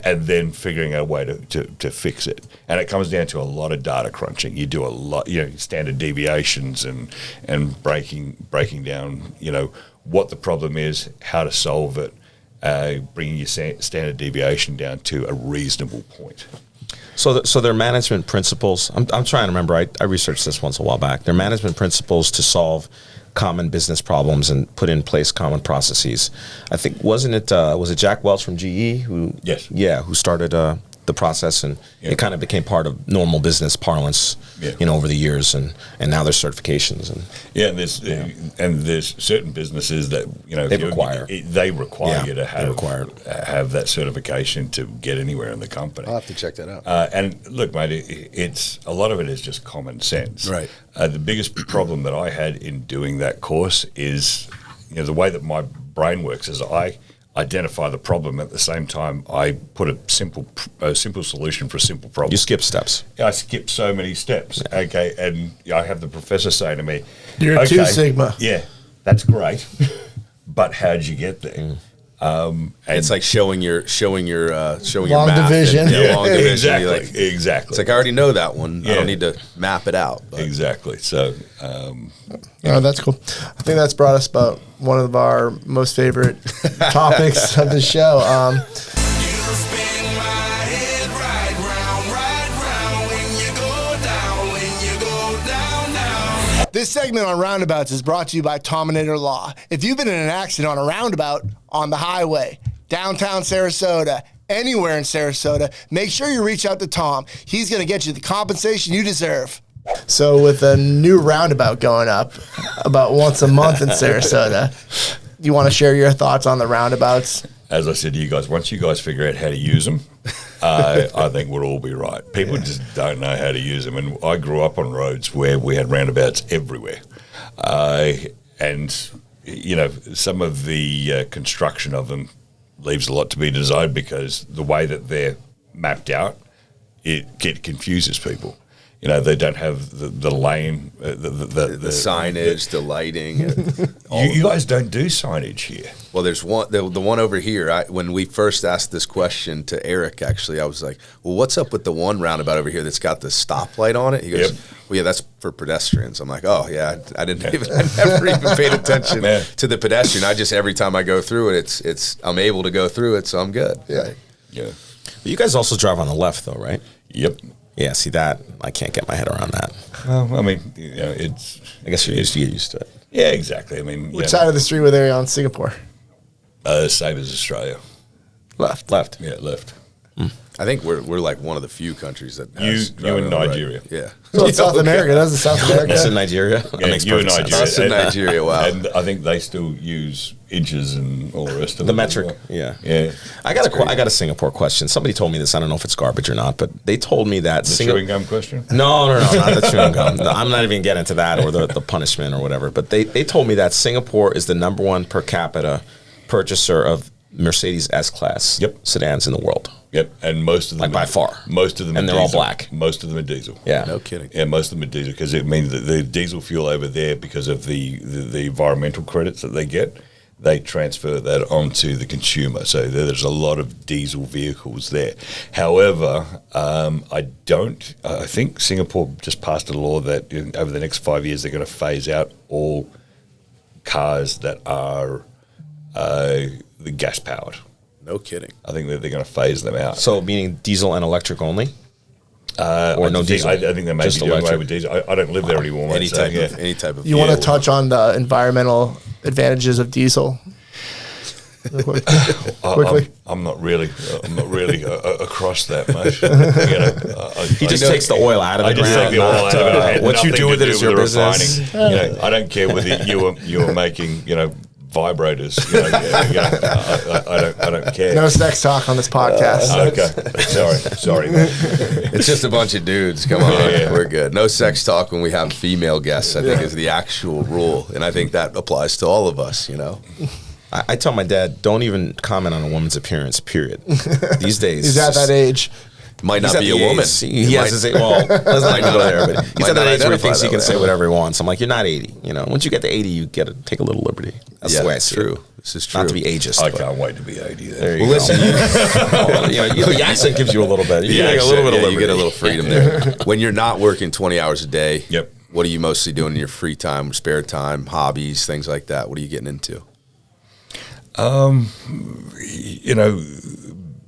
then figuring out a way to fix it. And it comes down to a lot of data crunching. You do a lot, standard deviations and breaking down, what the problem is, how to solve it. Bringing your standard deviation down to a reasonable point. So their management principles, I'm trying to remember, I researched this once a while back. Their management principles to solve common business problems and put in place common processes. I think, was it Jack Welch from GE who? Yes. Yeah, who started the process, and it kind of became part of normal business parlance, over the years, and now there's certifications and there's certain businesses that they require you to have that certification to get anywhere in the company. I'll have to check that out. And look, mate, it's a lot of it is just common sense. Right. The biggest problem that I had in doing that course is the way that my brain works is I identify the problem at the same time I put a simple solution for a simple problem. You skip steps. I skip so many steps. Okay, and I have the professor say to me, "You're a 2 Sigma." Yeah, that's great, but how did you get there? And it's like showing your Long math division. Long division. Exactly. It's like I already know that one. I don't need to map it out. But. Exactly. So, oh, that's cool. I think that's brought us about one of our most favorite topics of the show. This segment on Roundabouts is brought to you by Tominator Law. If you've been in an accident on a roundabout, on the highway, downtown Sarasota, anywhere in Sarasota, make sure you reach out to Tom. He's going to get you the compensation you deserve. So with a new roundabout going up about once a month in Sarasota, you want to share your thoughts on the roundabouts? As I said to you guys, once you guys figure out how to use them, I think we'll all be right. People just don't know how to use them. And I grew up on roads where we had roundabouts everywhere. And, some of the construction of them leaves a lot to be desired because the way that they're mapped out, it confuses people. They don't have the lane, the signage, the lighting. You guys don't do signage here. Well, there's one, the one over here. When we first asked this question to Eric, actually, I was like, well, what's up with the one roundabout over here that's got the stoplight on it? He goes, well, yeah, that's for pedestrians. I'm like, oh, yeah, I never even paid attention to the pedestrian. Every time I go through it, I'm able to go through it, so I'm good. Yeah. But you guys also drive on the left, though, right? Yep. Yeah, see that? I can't get my head around that. Well, I mean, it's... I guess you get used to it. Yeah, exactly. I mean... Which side of the street were they on Singapore? Same as Australia. Left. Yeah, left. I think we're like one of the few countries that you in Nigeria. Right. Yeah. Well, it's South America. That's the South America. That's in Nigeria. Yeah, you in Nigeria. That's in Nigeria. Wow. And I think they still use inches and all the rest of The it. metric. Yeah. Yeah. I got a Singapore question. Somebody told me this. I don't know if it's garbage or not, but they told me that The chewing gum question? No, not the chewing gum. No, I'm not even getting into that or the punishment or whatever. But they told me that Singapore is the #1 per capita purchaser of Mercedes S-Class sedans in the world. Yep, and most of them by far. Most of them, and are they're diesel. all black. Most of them are diesel. Yeah, no kidding. Yeah, most of them are diesel because it means that the diesel fuel over there, because of the environmental credits that they get, they transfer that onto the consumer. So there's a lot of diesel vehicles there. However, I think Singapore just passed a law that over the next 5 years they're going to phase out all cars that are the gas powered. No kidding. I think that they're going to phase them out. So meaning diesel and electric only? Or no diesel? I think they may be doing away with diesel. I don't live there anymore. Any type of. You want to touch on the environmental advantages of diesel? Quickly. I'm not really across that much. He just takes the oil out of the ground. I just take the oil out of it. What you do with it is your business. I don't care whether you were making vibrators. I don't care. No sex talk on this podcast. Okay, sorry. It's just a bunch of dudes. Come on, we're good. No sex talk when we have female guests. I think is the actual rule, and I think that applies to all of us. I tell my dad, don't even comment on a woman's appearance. Period. These days, he's at that age. Might not be a woman. He has his age. Well, let's not even go there. But he's at that age where he thinks he can say whatever he wants. I'm like, you're not 80. Once you get to 80, you get to take a little liberty. That's the way I see it. This is true. Not to be ageist. I can't wait to be 80. There you go. Listen, the accent gives you a little bit. You get a little bit of liberty. You get a little freedom there. When you're not working 20 hours a day, Yep. What are you mostly doing in your free time, spare time, hobbies, things like that? What are you getting into?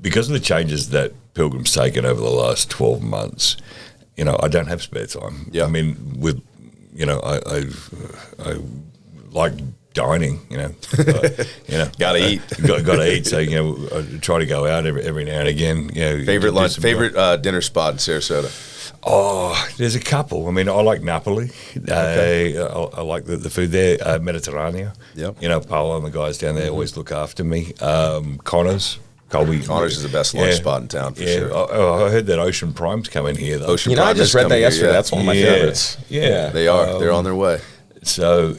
Because of the changes that Pilgrim's taken over the last 12 months, I don't have spare time. Yeah. I mean, I like dining, Gotta eat. Gotta eat. So, I try to go out every now and again. Favorite lunch, favorite dinner spot in Sarasota? Oh, there's a couple. I mean, I like Napoli. Okay. I like the food there. Mediterranean. Yep. Paolo and the guys down there always look after me. Connors. Connors is the best lunch spot in town for sure. I heard that Ocean Prime's coming here, though. Ocean Prime I just read that yesterday. That's one of my favorites. Yeah. They are. They're on their way. So,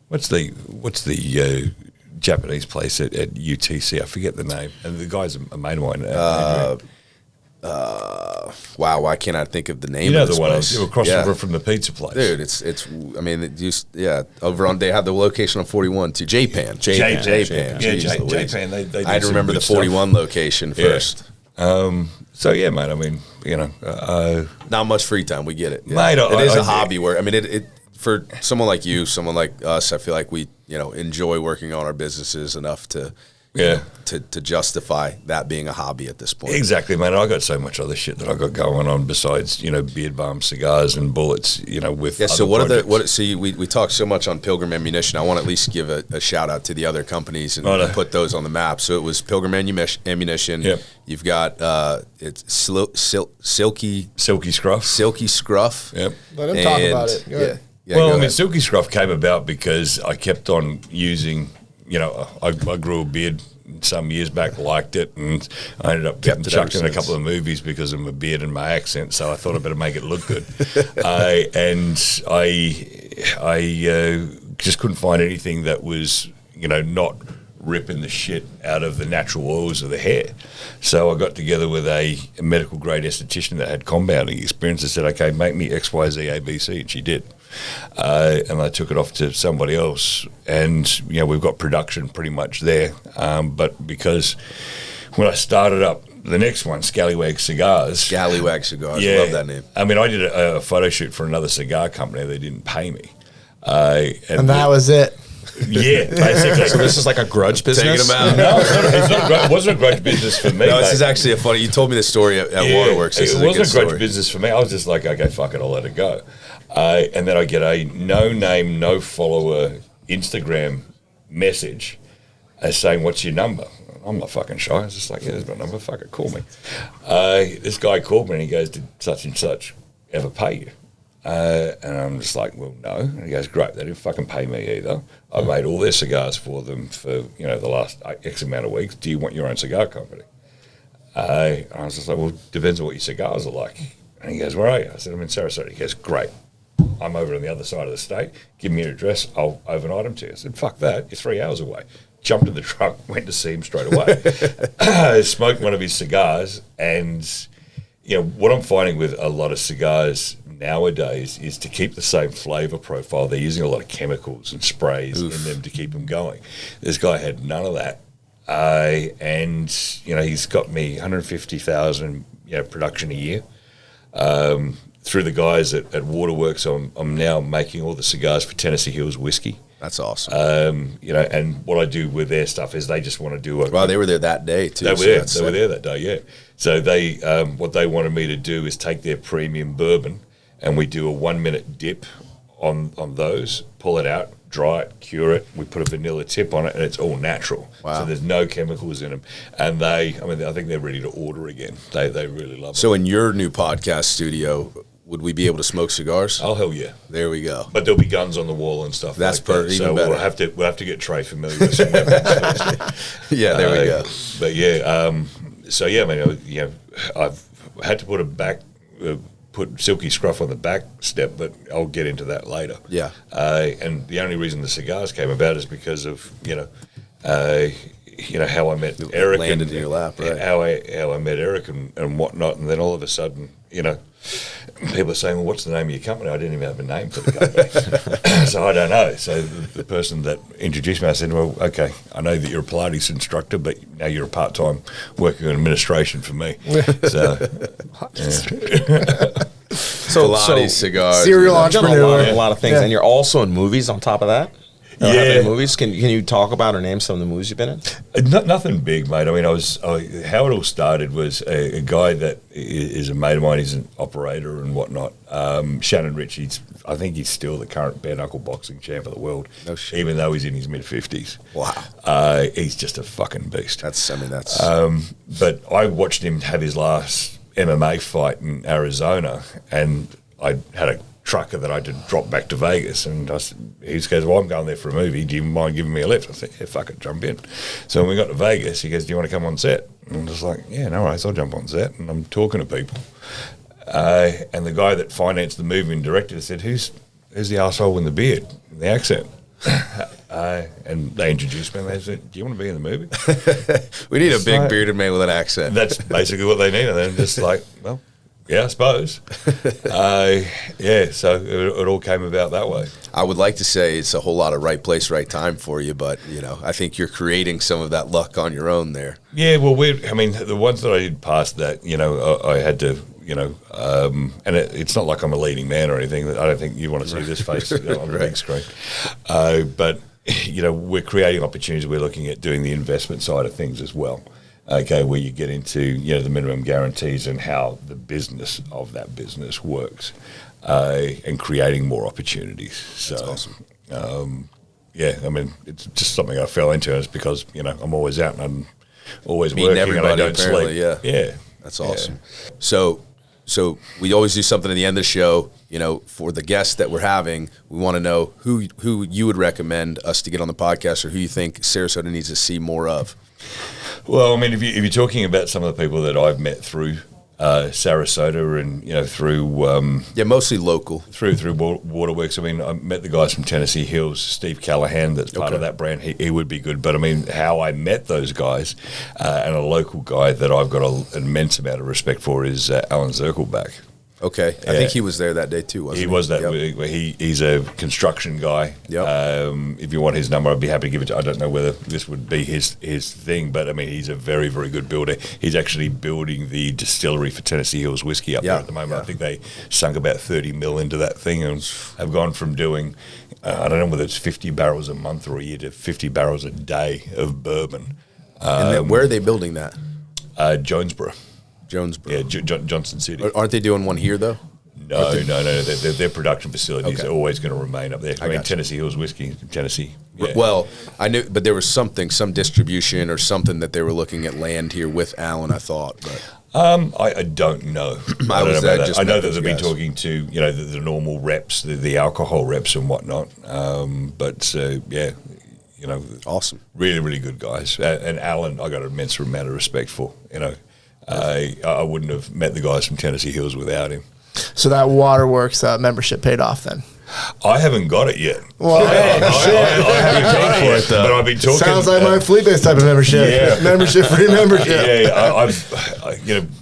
what's the Japanese place at UTC? I forget the name. And the guy's a mate of mine. Wow, why can't I think of the name? You know of this the one place? across the river from the pizza place, dude. It's. I mean, over on. They have the location on 41 too. J-Pan. J-Pan. They do I'd remember the 41 location first. So yeah, mate. I mean, not much free time. We get it, mate. It is a hobby where I mean, it for someone like you, someone like us. I feel like we enjoy working on our businesses enough to. To justify that being a hobby at this point. Exactly, man. I got so much other shit that I got going on besides, beard balm, cigars, and bullets. With so we talked so much on Pilgrim Ammunition. I want to at least give a shout out to the other companies and put those on the map. So it was Pilgrim Ammunition. Yep. You've got it's Silky Scruff. Yep. Let him talk about it. Well, I mean, Silky Scruff came about because I kept on using. I grew a beard some years back, liked it, and I ended up getting chucked in a couple of movies because of my beard and my accent. So I thought I'd better make it look good. I just couldn't find anything that was, not ripping the shit out of the natural oils of the hair. So I got together with a medical grade esthetician that had compounding experience and said, okay, make me X, Y, Z, A, B, C, and she did. And I took it off to somebody else, and we've got production pretty much there. But because when I started up the next one, Scallywag Cigars, love that name. I mean, I did a photo shoot for another cigar company. They didn't pay me, and that was it. Yeah, basically. So this is like a grudge business? Taking them out. No, it wasn't a grudge business for me. No, this is actually a funny. You told me this story at Waterworks. It wasn't a grudge business for me. I was just like, okay, fuck it, I'll let it go. And then I get a no name, no follower Instagram message saying, "What's your number?" I'm not fucking shy. I was just like, "Yeah, there's my number. Fuck it, call me." This guy called me and he goes, "Did such and such ever pay you?" And I'm just like, "Well, no." And he goes, "Great, they didn't fucking pay me either. I made all their cigars for them for the last X amount of weeks. Do you want your own cigar company?" And I was just like, "Well, depends on what your cigars are like." And he goes, "Where are you?" I said, "I'm in Sarasota." He goes, "Great. I'm over on the other side of the state. Give me your address. I'll overnight them to you." I said, "Fuck that. You're 3 hours away." Jumped in the truck, went to see him straight away. Smoked one of his cigars, and what I'm finding with a lot of cigars nowadays is to keep the same flavour profile. They're using a lot of chemicals and sprays in them to keep them going. This guy had none of that, and he's got me 150,000 production a year. Through the guys at Waterworks, I'm now making all the cigars for Tennessee Hills Whiskey. That's awesome. And what I do with their stuff is they just want to do Well, they were there that day too. They were there that day, yeah. So they what they wanted me to do is take their premium bourbon and we do a 1 minute dip on those, pull it out, dry it, cure it. We put a vanilla tip on it, and it's all natural. Wow. So there's no chemicals in them. And I think they're ready to order again. They really love it. So in your new podcast studio, would we be able to smoke cigars? Oh, hell yeah. There we go. But there'll be guns on the wall and stuff. That's like that. even So better. we'll have to get Trey familiar with some weapons. Yeah, there we go. But yeah, I've had to put silky scruff on the back step, but I'll get into that later. Yeah. And the only reason the cigars came about is because of how I met Eric, landed in your lap, right? How I met Eric and whatnot, and then all of a sudden, people are saying, "Well, what's the name of your company?" I didn't even have a name for the company, so I don't know. So the person that introduced me, I said, "Well, okay, I know that you're a Pilates instructor, but now you're a part-time working in administration for me." So, Pilates, cigars, serial entrepreneur. A lot of things, and you're also in movies on top of that. Yeah. Movies. Can you talk about or name some of the movies you've been in? Nothing big, mate. I mean, how it all started was a guy that is a mate of mine. He's an operator and whatnot. Shannon Rich. I think he's still the current bare knuckle boxing champ of the world. No shit. Even though he's in his mid-50s. Wow. He's just a fucking beast. That's. But I watched him have his last MMA fight in Arizona, and I had a trucker that I had to drop back to Vegas, and he goes, "Well, I'm going there for a movie. Do you mind giving me a lift?" I said, "Yeah, fuck it, jump in." So when we got to Vegas, he goes, "Do you want to come on set?" And I'm just like, "Yeah, no worries, I'll jump on set." And I'm talking to people, and the guy that financed the movie and directed it said, "Who's the asshole in the beard, and the accent?" And they introduced me, and they said, "Do you want to be in the movie?" We need a big bearded man with an accent. That's basically what they need, and then just like, well. Yeah, I suppose. So it all came about that way. I would like to say it's a whole lot of right place, right time for you, but I think you're creating some of that luck on your own there. Yeah, well, the ones that I did past that, I had to, and it's not like I'm a leading man or anything. I don't think you want to see this face on the big screen. But we're creating opportunities. We're looking at doing the investment side of things as well. Okay, where you get into the minimum guarantees and how the business of that business works, and creating more opportunities. So, that's awesome. It's just something I fell into. And it's because I'm always out and I'm always meeting working and I don't apparently, sleep. Yeah, that's awesome. Yeah. So we always do something at the end of the show. For the guests that we're having, we want to know who you would recommend us to get on the podcast, or who you think Sarasota needs to see more of. Well, I mean, if you're talking about some of the people that I've met through Sarasota and through mostly local through Waterworks. I mean, I met the guys from Tennessee Hills, Steve Callahan, that's part of that brand. He would be good. But I mean, how I met those guys and a local guy that I've got an immense amount of respect for is Alan Zirkelbach. Okay, I think he was there that day too, wasn't he? He was that. Yep. He's a construction guy. Yep. If you want his number, I'd be happy to give it to you. I don't know whether this would be his thing, but I mean, he's a very, very good builder. He's actually building the distillery for Tennessee Hills Whiskey up there at the moment. I think they sunk about $30 million into that thing and have gone from doing, I don't know whether it's 50 barrels a month or a year, to 50 barrels a day of bourbon. And where are they building that? Jonesboro. Jonesboro. Yeah, Johnson City. Aren't they doing one here, though? No. Their production facilities are always going to remain up there. I mean, Tennessee Hills Whiskey, Tennessee. Yeah. Well, I knew, but there was some distribution or something that they were looking at land here with Alan, I thought. But I don't know. I don't know about that. I know that they've been guys. talking to the normal reps, the alcohol reps and whatnot. Awesome. Really, really good guys. And Alan, I got an immense amount of respect for. I wouldn't have met the guys from Tennessee Hills without him. So that Waterworks membership paid off then? I haven't got it yet. Well, I haven't got it yet, but I've been talking. Sounds like my fleet-based type of membership. Yeah. Membership-free membership.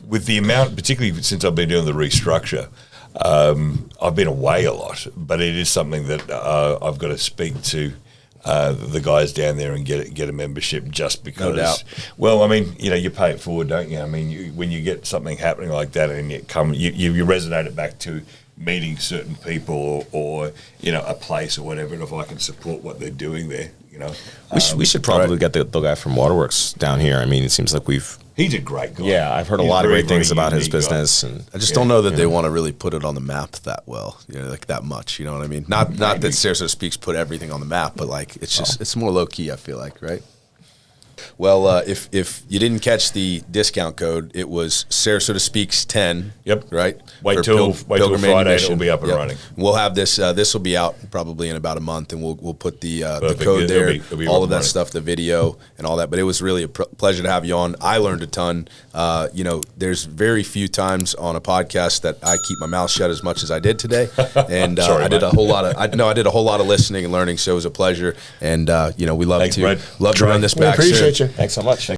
With the amount, particularly since I've been doing the restructure, I've been away a lot. But it is something that I've got to speak to the guys down there and get a membership just because. No doubt. Well, I mean, you pay it forward, don't you? I mean, when you get something happening like that and you resonate it back to meeting certain people or a place or whatever, and if I can support what they're doing there, we should probably get the guy from Waterworks down here. I mean, it seems like he's a great guy. Yeah, I've heard a lot of great things about his business, and I just don't know that they want to really put it on the map that well, like that much. You know what I mean? Not that Sarasota SpeaX put everything on the map, but like it's just it's more low key. I feel like, right? Well, if you didn't catch the discount code, it was Sarasota SpeaX 10. Yep. Right. Wait till Friday, it'll be up and running. We'll have this. This will be out probably in about a month, and we'll put the Perfect. code there, It'll be all of that running. stuff, the video and all that. But it was really a pleasure to have you on. I learned a ton. There's very few times on a podcast that I keep my mouth shut as much as I did today, and Sorry, I did a whole lot of. I did a whole lot of listening and learning. So it was a pleasure, and we love Thanks, to Brad. love to run this We back. appreciate soon. you. thanks so much.